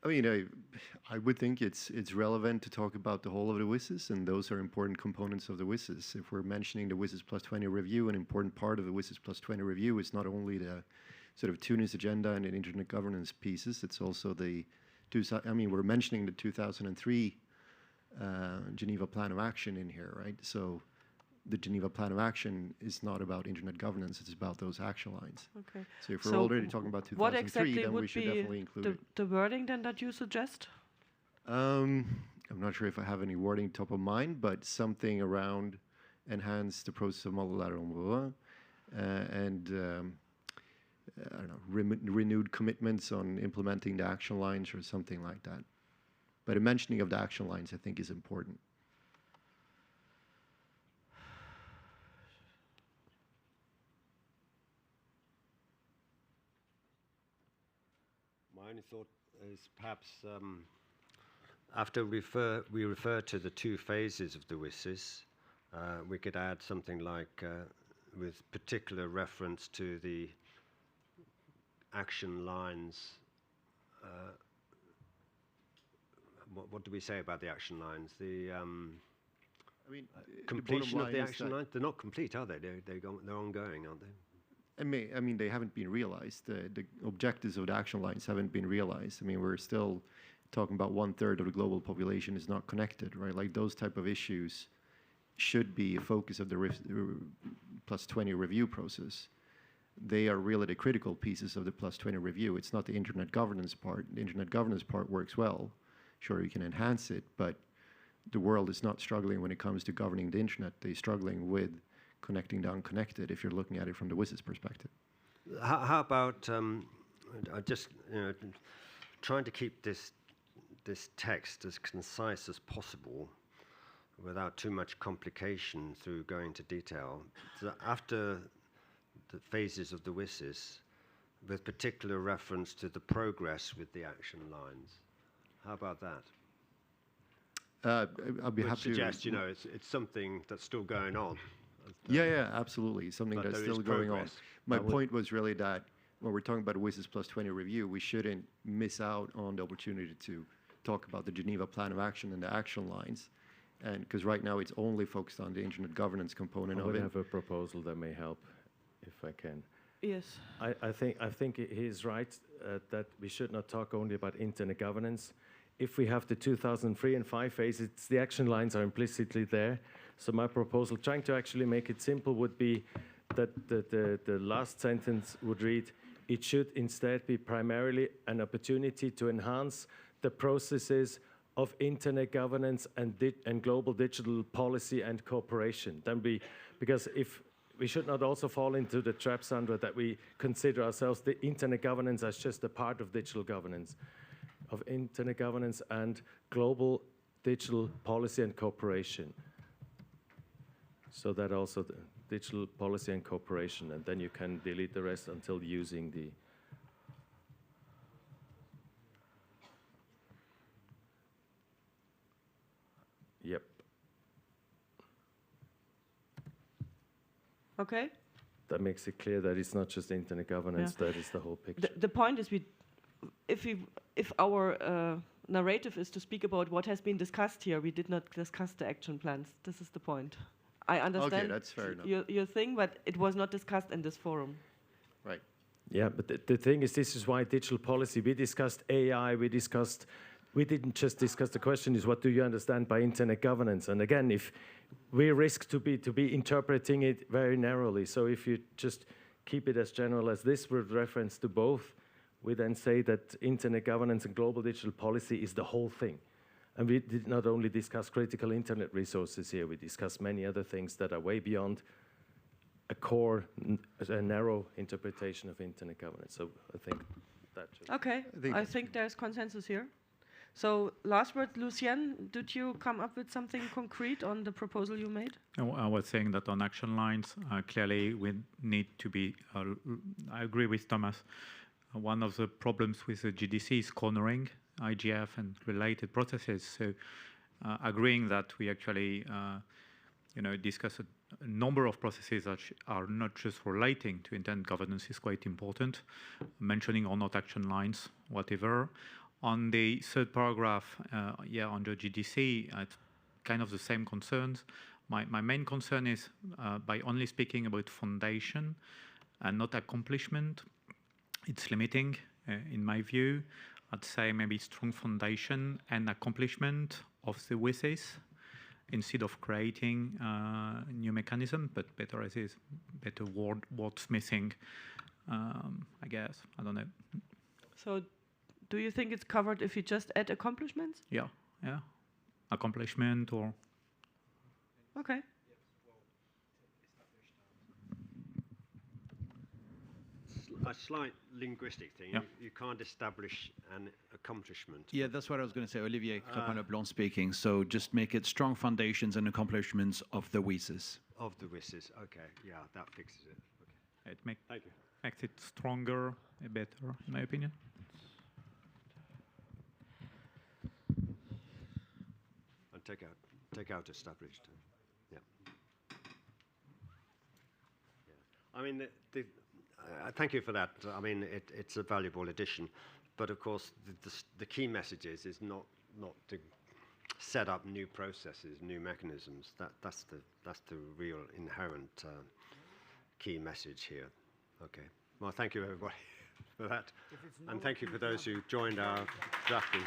[SPEAKER 15] I mean, I would think it's relevant to talk about the whole of the WSIS, and those are important components of the WSIS. If we're mentioning the WSIS Plus 20 review, an important part of the WSIS Plus 20 review is not only the sort of Tunis agenda and the internet governance pieces, it's also we're mentioning the 2003 Geneva Plan of Action in here, right? So the Geneva Plan of Action is not about internet governance, it's about those action lines.
[SPEAKER 3] Okay.
[SPEAKER 15] So if we're already talking about 2003,
[SPEAKER 3] what exactly
[SPEAKER 15] then
[SPEAKER 3] would
[SPEAKER 15] we should definitely include it.
[SPEAKER 3] The wording then that you suggest?
[SPEAKER 15] I'm not sure if I have any wording top of mind, but something around enhance the process of multilateral and I don't know, renewed commitments on implementing the action lines or something like that. But a mentioning of the action lines, I think, is important.
[SPEAKER 6] My only thought is perhaps after we refer to the two phases of the WSIS, we could add something like with particular reference to the action lines. What do we say about the action lines? The completion of the action lines? They're not complete, are they? They're ongoing, aren't they?
[SPEAKER 15] I mean, they haven't been realized. The objectives of the action lines haven't been realized. I mean, we're still talking about 1/3 of the global population is not connected, right? Like those type of issues should be a focus of the Plus 20 review process. They are really the critical pieces of the Plus 20 review. It's not the internet governance part. The internet governance part works well. Sure, you can enhance it, but the world is not struggling when it comes to governing the internet. They're struggling with connecting the unconnected, if you're looking at it from the WSIS perspective.
[SPEAKER 6] How about just trying to keep this text as concise as possible without too much complication through going into detail. So after the phases of the WSIS, with particular reference to the progress with the action lines. How about that?
[SPEAKER 15] I'll be happy
[SPEAKER 6] to suggest, it's something that's still going on.
[SPEAKER 15] Yeah, absolutely. Something
[SPEAKER 6] But
[SPEAKER 15] that's
[SPEAKER 6] there is
[SPEAKER 15] still going on.
[SPEAKER 6] progress.
[SPEAKER 15] My point was really that when we're talking about a WSIS plus 20 review, we shouldn't miss out on the opportunity to talk about the Geneva Plan of Action and the action lines. And because right now it's only focused on the internet governance component
[SPEAKER 8] I
[SPEAKER 15] of
[SPEAKER 8] would
[SPEAKER 15] it.
[SPEAKER 8] have a proposal that may help, if I can.
[SPEAKER 3] Yes.
[SPEAKER 8] I think he's right that we should not talk only about internet governance. If we have the 2003 and 5 phase, the action lines are implicitly there. So my proposal, trying to actually make it simple, would be that the last sentence would read, it should instead be primarily an opportunity to enhance the processes of internet governance and global digital policy and cooperation. Because if we should not also fall into the trap, Sandra, that we consider ourselves the internet governance as just a part of digital governance, of internet governance and global digital policy and cooperation. So that also the digital policy and cooperation, and then you can delete the rest until using the. Yep.
[SPEAKER 3] Okay.
[SPEAKER 8] That makes it clear that it's not just internet governance, that is the whole picture.
[SPEAKER 3] The point is, if our narrative is to speak about what has been discussed here, we did not discuss the action plans. This is the point. I understand
[SPEAKER 15] that's fair enough.
[SPEAKER 3] your thing, but it was not discussed in this forum.
[SPEAKER 15] Right.
[SPEAKER 8] Yeah, but the thing is, this is why digital policy, we discussed AI, we didn't just discuss, the question is, what do you understand by internet governance? And again, if we risk to be interpreting it very narrowly, so if you just keep it as general as this with reference to both, we then say that internet governance and global digital policy is the whole thing. And we did not only discuss critical internet resources here, we discussed many other things that are way beyond a core, a narrow interpretation of internet governance. So I think that should...
[SPEAKER 3] Okay, I think there's consensus here. So last word, Lucien, did you come up with something concrete on the proposal you made?
[SPEAKER 13] I was saying that on action lines, clearly we need to be, I agree with Thomas, one of the problems with the GDC is cornering IGF and related processes. So agreeing that we actually discuss a number of processes that are not just relating to internet governance is quite important. Mentioning or not action lines, whatever. On the third paragraph, on the GDC, it's kind of the same concerns. My main concern is by only speaking about foundation and not accomplishment, it's limiting, in my view. I'd say maybe strong foundation and accomplishment of the WSIS instead of creating a new mechanism, but better as is, better wordsmithing, I guess. I don't know.
[SPEAKER 3] So do you think it's covered if you just add accomplishments?
[SPEAKER 13] Yeah. Accomplishment or...
[SPEAKER 3] Okay.
[SPEAKER 6] A slight linguistic thing.
[SPEAKER 13] Yeah.
[SPEAKER 6] You can't establish an accomplishment.
[SPEAKER 17] Yeah, that's what I was going to say. Olivier Crepin-Leblanc speaking. So just make it strong foundations and accomplishments of the WSIS.
[SPEAKER 6] Of the WSIS. Okay. Yeah, that fixes it. Okay.
[SPEAKER 13] It
[SPEAKER 6] Thank you.
[SPEAKER 13] makes it stronger, better, in my opinion.
[SPEAKER 6] And take out established. Yeah. I mean, thank you for that. I mean, it's a valuable addition, but of course, the key message is not to set up new processes, new mechanisms. That's the real inherent key message here. Okay. Well, thank you everybody for that, and thank you for those who joined our drafting.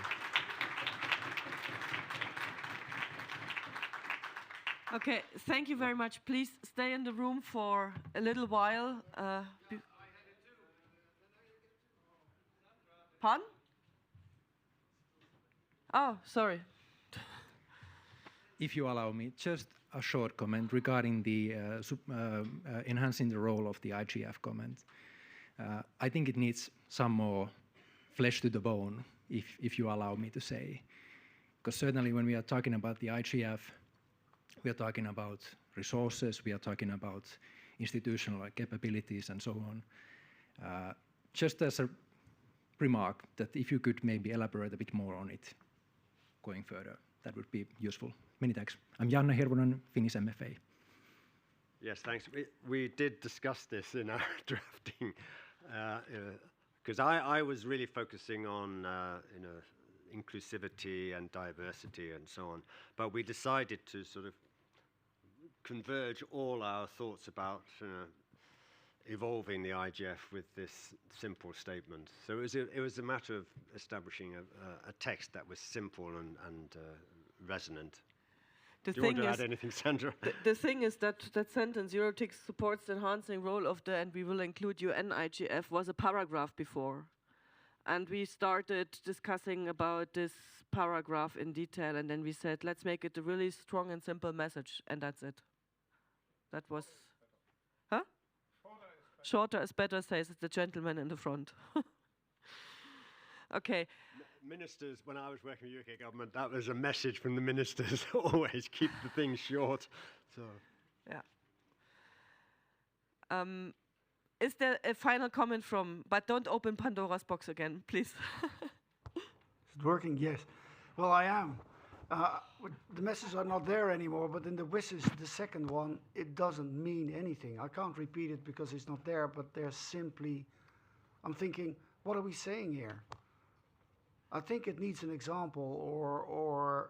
[SPEAKER 3] Okay, thank you very much. Please stay in the room for a little while. Pardon? Oh, sorry.
[SPEAKER 19] If you allow me, just a short comment regarding the enhancing the role of the IGF comment. I think it needs some more flesh to the bone, if you allow me to say. Because certainly when we are talking about the IGF, we are talking about resources, we are talking about institutional capabilities and so on. Just as a remark that if you could maybe elaborate a bit more on it going further, that would be useful. Many thanks. I'm Janne Hirvonen, Finnish MFA.
[SPEAKER 6] Yes, thanks. We did discuss this in our drafting, because I was really focusing on inclusivity and diversity and so on, but we decided to sort of converge all our thoughts about evolving the IGF with this simple statement. So it was a matter of establishing a text that was simple and resonant. Do you want to add anything, Sandra?
[SPEAKER 3] The thing is that that sentence, EuroDIG supports the enhancing role of the, and we will include UN IGF, was a paragraph before. And we started discussing about this paragraph in detail, and then we said, let's make it a really strong and simple message, and that's it. That was, huh? Shorter is better, says the gentleman in the front. Okay.
[SPEAKER 6] Ministers, when I was working with the UK government, that was a message from the ministers, always keep the things short. So.
[SPEAKER 3] Yeah. Is there a final comment from, but don't open Pandora's box again, please.
[SPEAKER 14] Is it working? Yes. Well, I am. The messages are not there anymore, but in the WISs, the second one, it doesn't mean anything. I can't repeat it because it's not there, but they're simply, I'm thinking, what are we saying here? I think it needs an example or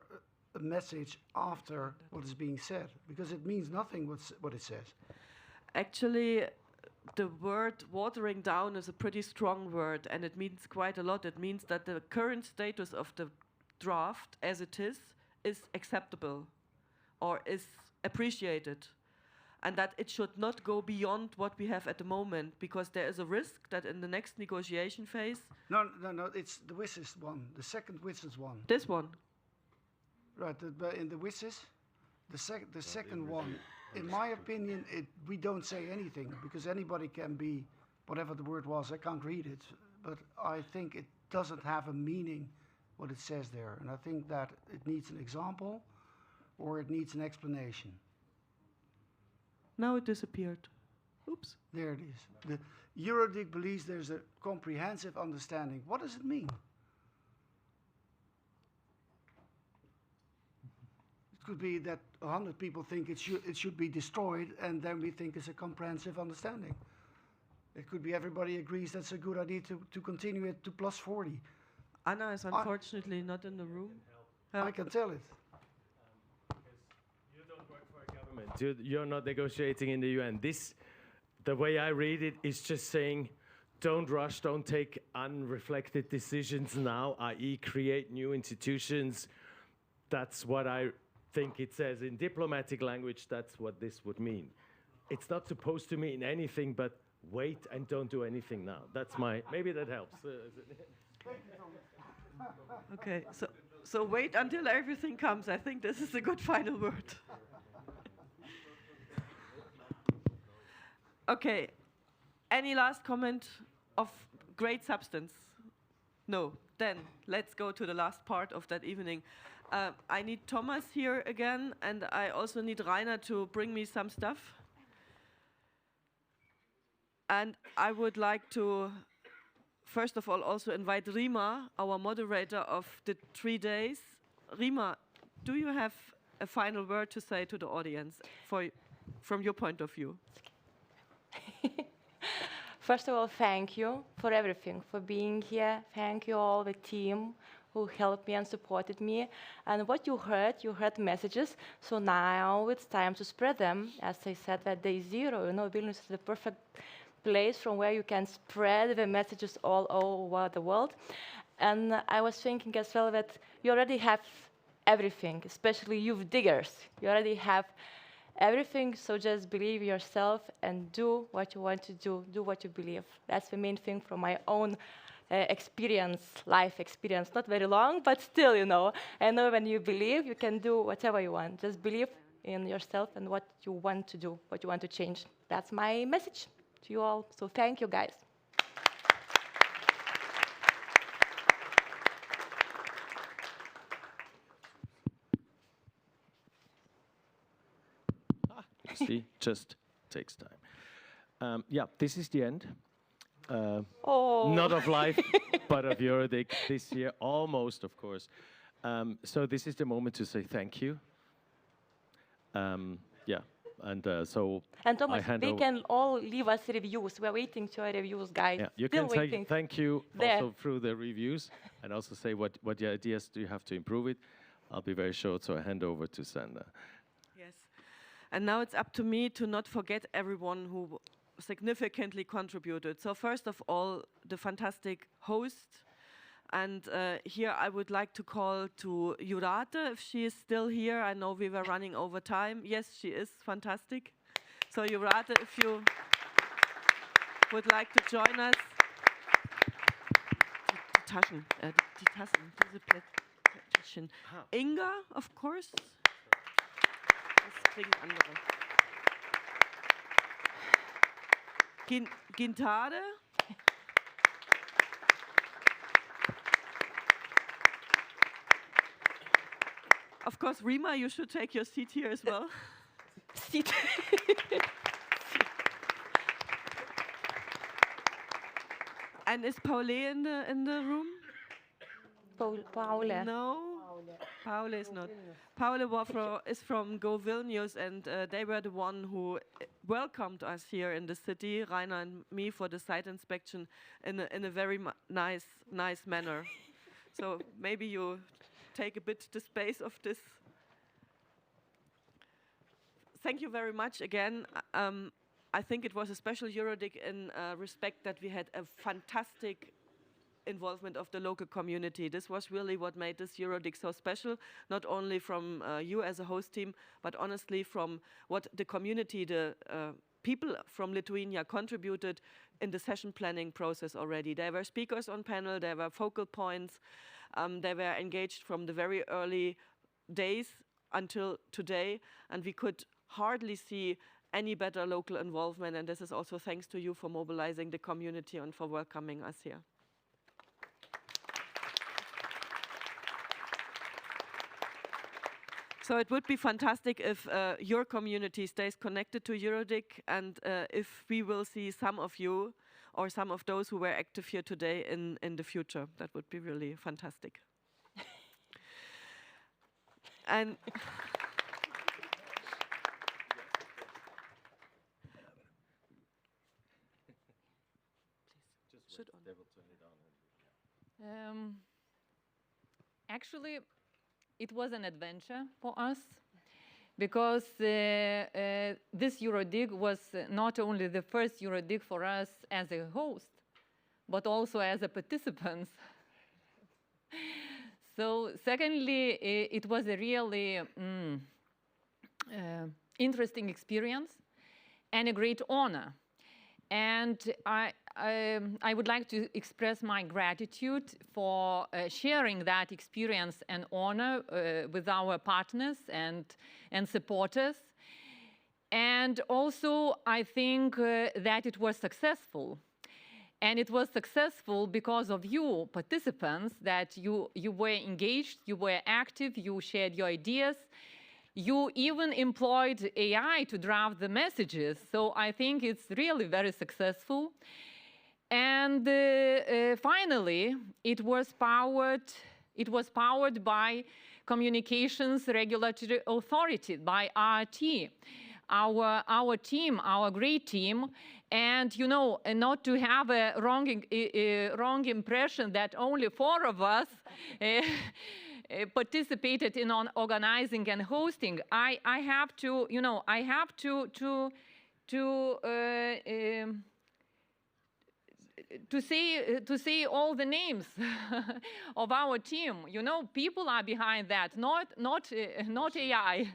[SPEAKER 14] a message after what is being said, because it means nothing what it says.
[SPEAKER 3] Actually, the word watering down is a pretty strong word, and it means quite a lot. It means that the current status of the draft as it is acceptable or is appreciated, and that it should not go beyond what we have at the moment, because there is a risk that in the next negotiation phase...
[SPEAKER 14] No, it's the WISs one, the second WISs one.
[SPEAKER 3] This one?
[SPEAKER 14] Right, in the WISs, the second one, in my opinion, we don't say anything, because anybody can be, whatever the word was, I can't read it, but I think it doesn't have a meaning what it says there, and I think that it needs an example or it needs an explanation.
[SPEAKER 3] Now it disappeared. Oops.
[SPEAKER 14] There it is. The EuroDIG believes there's a comprehensive understanding. What does it mean? It could be that 100 people think it should be destroyed, and then we think it's a comprehensive understanding. It could be everybody agrees that's a good idea to continue it to plus 40.
[SPEAKER 3] Anna is unfortunately not in the room.
[SPEAKER 14] I can tell it.
[SPEAKER 8] You don't work for a government. You're not negotiating in the UN. The way I read it, is just saying, don't rush, don't take unreflected decisions now, i.e. create new institutions. That's what I think it says. In diplomatic language, that's what this would mean. It's not supposed to mean anything but wait and don't do anything now. That's maybe that helps.
[SPEAKER 3] Okay, so wait until everything comes. I think this is a good final word. Okay, any last comment of great substance? No, then let's go to the last part of that evening. I need Thomas here again, and I also need Rainer to bring me some stuff. And I would like to, first of all, also invite Rima, our moderator of the 3 days. Rima, do you have a final word to say to the audience from your point of view?
[SPEAKER 21] First of all, thank you for everything, for being here. Thank you all, the team who helped me and supported me. And what you heard messages. So now it's time to spread them. As I said, that day zero, Vilnius is the perfect place from where you can spread the messages all over the world. And I was thinking as well that you already have everything, especially you diggers. You already have everything, so just believe yourself and do what you want to do what you believe. That's the main thing from my own life experience. Not very long, but still, I know when you believe, you can do whatever you want. Just believe in yourself and what you want to do, what you want to change. That's my message to you all. So thank you, guys.
[SPEAKER 8] See, just takes time. Yeah, this is the end. Not of life, but of EuroDIG this year, almost, of course. So this is the moment to say thank you. Yeah, And so
[SPEAKER 21] And
[SPEAKER 8] I
[SPEAKER 21] Thomas,
[SPEAKER 8] hand
[SPEAKER 21] they
[SPEAKER 8] over.
[SPEAKER 21] can all leave us reviews. We're waiting to your reviews, guys.
[SPEAKER 8] Yeah, you
[SPEAKER 21] Still
[SPEAKER 8] can say
[SPEAKER 21] waiting.
[SPEAKER 8] thank you
[SPEAKER 21] There.
[SPEAKER 8] also through the reviews, and also say what the ideas do you have to improve it. I'll be very short, so I hand over to Sandra.
[SPEAKER 3] Yes. And now it's up to me to not forget everyone who significantly contributed. So first of all, the fantastic host. And here I would like to call to Jurate, if she is still here. I know we were running over time. Yes, she is fantastic. So Jurate, if you would like to join us. Die Taschen, die Tassen, diese Plättchen. Inga, of course. Das kriegen andere. Gintade. Of course, Rima, you should take your seat here as well.
[SPEAKER 21] Seat.
[SPEAKER 3] And is Paule in the room?
[SPEAKER 21] Paule.
[SPEAKER 3] No, Paule is not. Paule is from Go Vilnius, and they were the one who welcomed us here in the city, Rainer and me, for the site inspection in a very nice manner. So maybe you take a bit the space of this. Thank you very much again. I think it was a special EuroDIG in respect that we had a fantastic involvement of the local community. This was really what made this EuroDIG so special, not only from you as a host team, but honestly from what the community, the people from Lithuania contributed in the session planning process already. There were speakers on panel, there were focal points, they were engaged from the very early days until today, and we could hardly see any better local involvement, and this is also thanks to you for mobilizing the community and for welcoming us here. So it would be fantastic if your community stays connected to EuroDIG, and if we will see some of you or some of those who were active here today in the future. That would be really fantastic. And
[SPEAKER 1] Actually, it was an adventure for us because this EuroDIG was not only the first EuroDIG for us as a host, but also as a participant. So secondly, it was a really interesting experience and a great honor. And I would like to express my gratitude for sharing that experience and honor with our partners and supporters. And also, I think that it was successful. And it was successful because of you, participants, that you were engaged, you were active, you shared your ideas. You even employed AI to draft the messages. So I think it's really very successful. And finally, it was powered by Communications Regulatory Authority, by RT, our team, our great team. And, you know, not to have a wrong impression that only 4 of us participated in organizing and hosting. I have to, you know, I have to say all the names of our team. You know, people are behind that, not AI,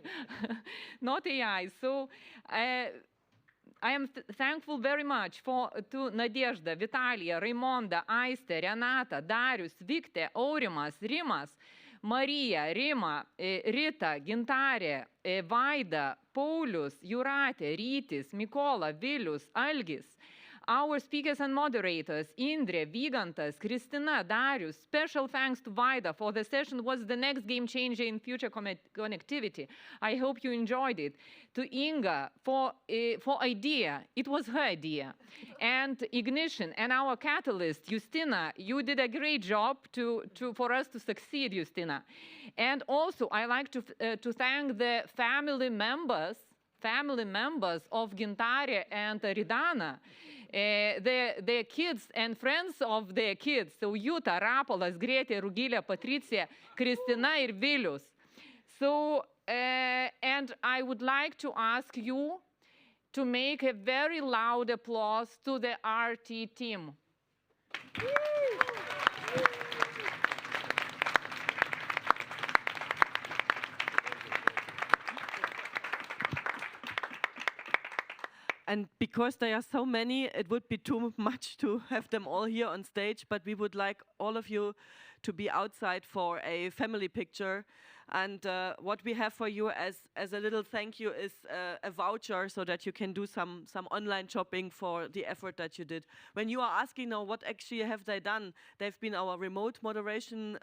[SPEAKER 1] not AI. So I am thankful very much to Nadezhda, Vitalija, Raimonda, Aiste, Renata, Darius, Vikte, Aurimas, Rimas, Marija, Rima, Rita, Gintarė, Vaida, Paulius, Jūratė, Rytis, Mikola, Vilius, Algis, our speakers and moderators, Indrė, Vygantas, Kristina, Darius. Special thanks to Vaida for the session was the next game changer in future connectivity. I hope you enjoyed it. To Inga for idea, it was her idea. And Ignition and our catalyst, Justina, you did a great job for us to succeed, Justina. And also I like to thank the family members family members of Gintare and Ridana, their kids and friends of their kids, so Juta, Rapolas, Grete, Rugilė, Patricija, Kristina ir Vilius. So, and I would like to ask you to make a very loud applause to the RT team.
[SPEAKER 3] And because there are so many, it would be too much to have them all here on stage, but we would like all of you to be outside for a family picture. And what we have for you as a little thank you is a voucher so that you can do some online shopping for the effort that you did. When you are asking now what actually have they done, they've been our remote moderation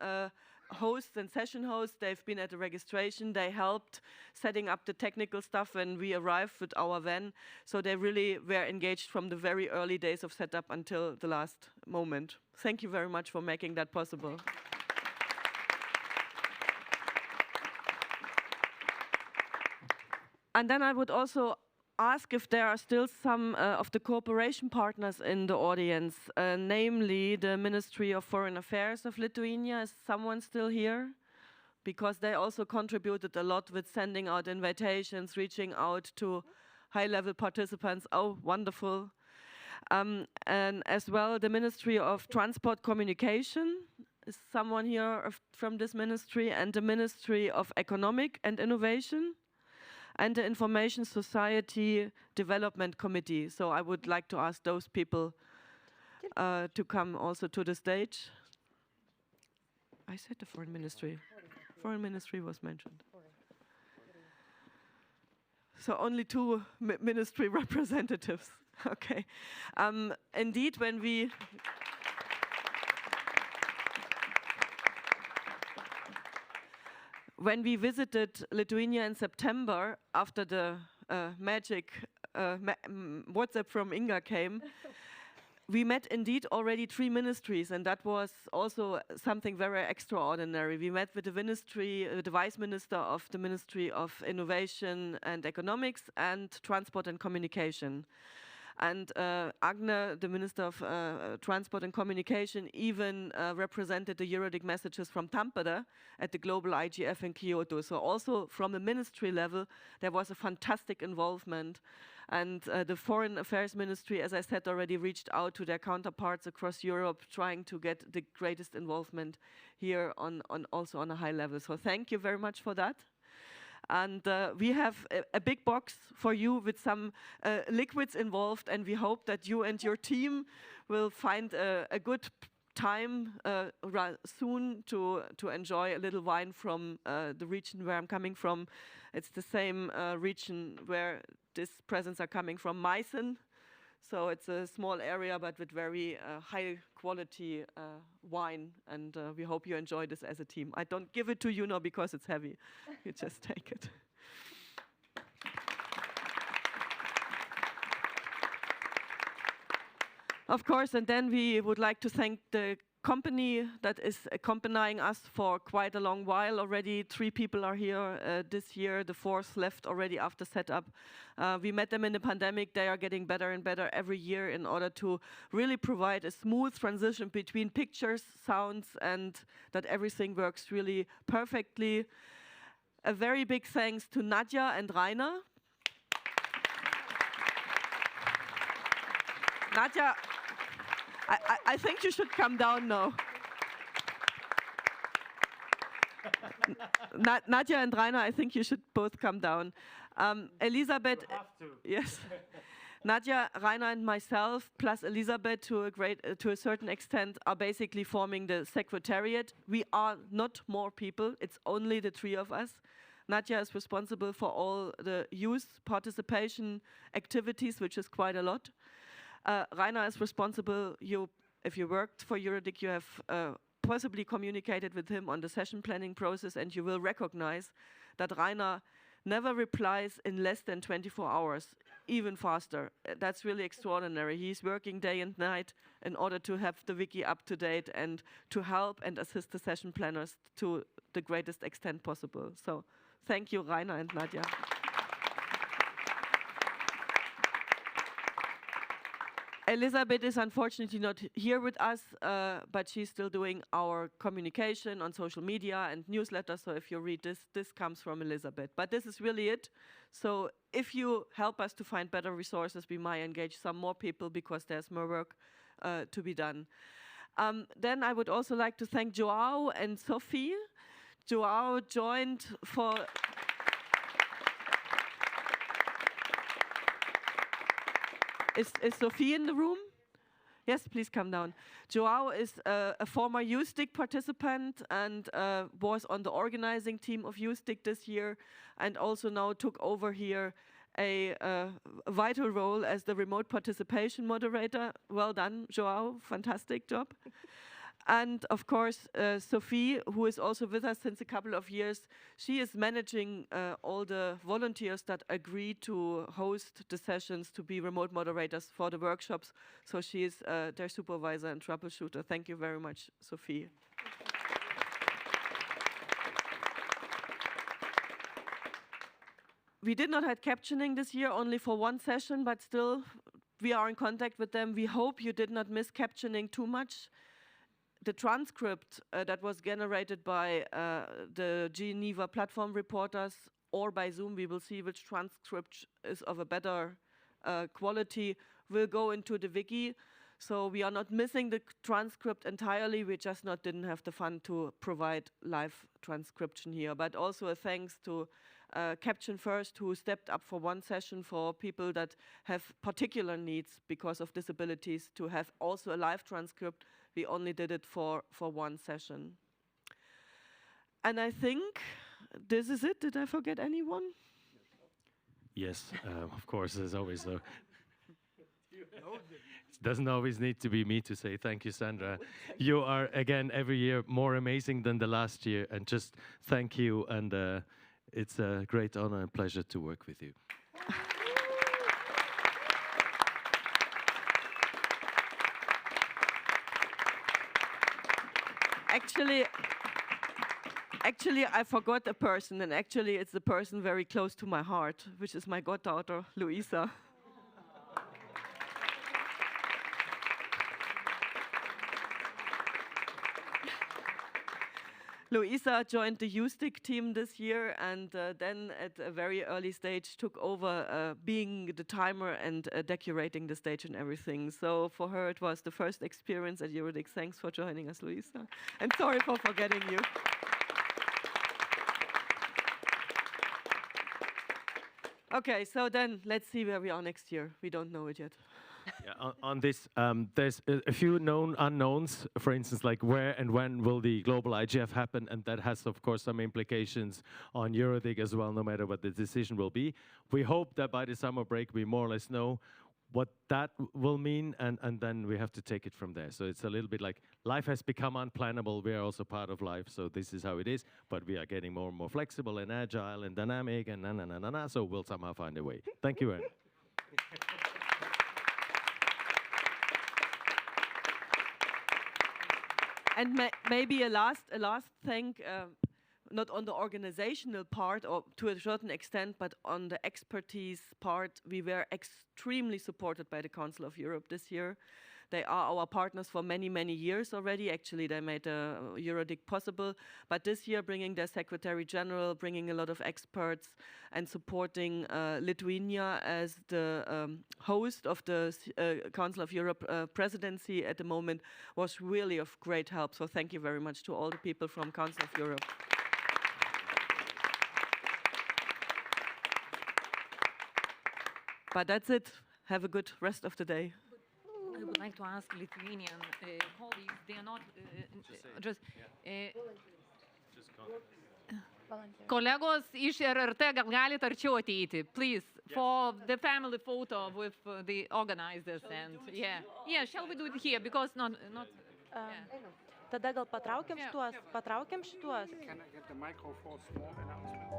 [SPEAKER 3] hosts and session hosts. They've been at the registration. They helped setting up the technical stuff when we arrived with our van. So they really were engaged from the very early days of setup until the last moment. Thank you very much for making that possible. And then I would also ask if there are still some of the cooperation partners in the audience, namely the Ministry of Foreign Affairs of Lithuania. Is someone still here? Because they also contributed a lot with sending out invitations, reaching out to high-level participants. Oh, wonderful. And as well, the Ministry of Transport Communication. Is someone here from this ministry? And the Ministry of Economic and Innovation. And the Information Society Development Committee. So I would like to ask those people to come also to the stage. I said the Foreign Ministry. Foreign Ministry was mentioned. So only two ministry representatives. Okay. Indeed, when we... When we visited Lithuania in September, after the magic WhatsApp from Inga came, we met indeed already 3 ministries, and that was also something very extraordinary. We met with the ministry, the Vice Minister of the Ministry of Innovation and Economics and Transport and Communication. And Agne, the Minister of Transport and Communication, even represented the EuroDIG messages from Tampere at the global IGF in Kyoto. So also from the ministry level, there was a fantastic involvement. And the Foreign Affairs Ministry, as I said, already reached out to their counterparts across Europe, trying to get the greatest involvement here also on a high level. So thank you very much for that. And we have a big box for you with some liquids involved, and we hope that you and your team will find a good time soon to enjoy a little wine from the region where I'm coming from. It's the same region where these presents are coming from, Meissen. So it's a small area, but with very high quality wine, and we hope you enjoy this as a team. I don't give it to you now because it's heavy. You just take it. Of course, and then we would like to thank the company that is accompanying us for quite a long while already. 3 people are here this year. The 4th left already after setup. We met them in the pandemic. They are getting better and better every year in order to really provide a smooth transition between pictures, sounds, and that everything works really perfectly. A very big thanks to Nadja and Rainer. Nadja, I think you should come down now. Nadja and Rainer, I think you should both come down. Elisabeth,
[SPEAKER 10] you have to.
[SPEAKER 3] Yes. Nadja, Rainer, and myself, plus Elisabeth, to a certain extent, are basically forming the secretariat. We are not more people; it's only the 3 of us. Nadja is responsible for all the youth participation activities, which is quite a lot. Rainer is responsible. If you worked for EuroDIG, you have possibly communicated with him on the session planning process, and you will recognize that Rainer never replies in less than 24 hours, even faster. That's really extraordinary. He's working day and night in order to have the wiki up to date and to help and assist the session planners to the greatest extent possible. So thank you, Rainer and Nadja. Elisabeth is unfortunately not here with us, but she's still doing our communication on social media and newsletters. So if you read this comes from Elisabeth. But this is really it. So if you help us to find better resources, we might engage some more people because there's more work to be done. Then I would also like to thank Joao and Sophie. Joao joined for... Is Sophie in the room? Yes, please come down. Joao is a former EuroDIG participant and was on the organizing team of EuroDIG this year, and also now took over here a vital role as the remote participation moderator. Well done, Joao, fantastic job. And of course, Sophie, who is also with us since a couple of years, she is managing all the volunteers that agree to host the sessions to be remote moderators for the workshops. So she is their supervisor and troubleshooter. Thank you very much, Sophie. We did not have captioning this year, only for one session, but still we are in contact with them. We hope you did not miss captioning too much. The transcript that was generated by the Geneva platform reporters or by Zoom, we will see which transcript is of a better quality, will go into the wiki. So we are not missing the transcript entirely, we just didn't have the fun to provide live transcription here. But also a thanks to Caption First, who stepped up for one session for people that have particular needs because of disabilities to have also a live transcript. We only did it for one session. And I think this is it. Did I forget anyone?
[SPEAKER 8] Yes, of course, there's always though. It doesn't always need to be me to say thank you, Sandra. You are, again, every year more amazing than the last year. And just thank you. And it's a great honor and pleasure to work with you.
[SPEAKER 3] Actually, I forgot a person, and actually it's a person very close to my heart, which is my goddaughter, Luisa. Luisa joined the EuroDIG team this year, and then at a very early stage took over being the timer and decorating the stage and everything. So for her, it was the first experience at EuroDIG. Thanks for joining us, Luisa. And sorry for forgetting you. Okay, so then let's see where we are next year. We don't know it yet.
[SPEAKER 8] Yeah, on this, there's a few known unknowns, for instance, like where and when will the global IGF happen, and that has, of course, some implications on EuroDIG as well, no matter what the decision will be. We hope that by the summer break we more or less know what that will mean, and then we have to take it from there. So it's a little bit like life has become unplannable. We are also part of life, so this is how it is, but we are getting more and more flexible and agile and dynamic and so we'll somehow find a way. Thank you, Aaron.
[SPEAKER 3] And maybe a last thank, not on the organizational part or to a certain extent, but on the expertise part. We were extremely supported by the Council of Europe this year. They are our partners for many, many years already. Actually, they made EuroDIG possible. But this year, bringing their Secretary General, bringing a lot of experts and supporting Lithuania as the host of the Council of Europe presidency at the moment was really of great help. So thank you very much to all the people from Council of Europe. But that's it. Have a good rest of the day.
[SPEAKER 1] I would like to ask Lithuanian colleagues, they are not just... Kolegos iš RRT, gal galite arčiau ateiti, please, for the family photo with the organizers and yeah, shall we do it here because not
[SPEAKER 21] Tada gal patraukiam šituos,
[SPEAKER 11] Can I get the micro for a small announcement?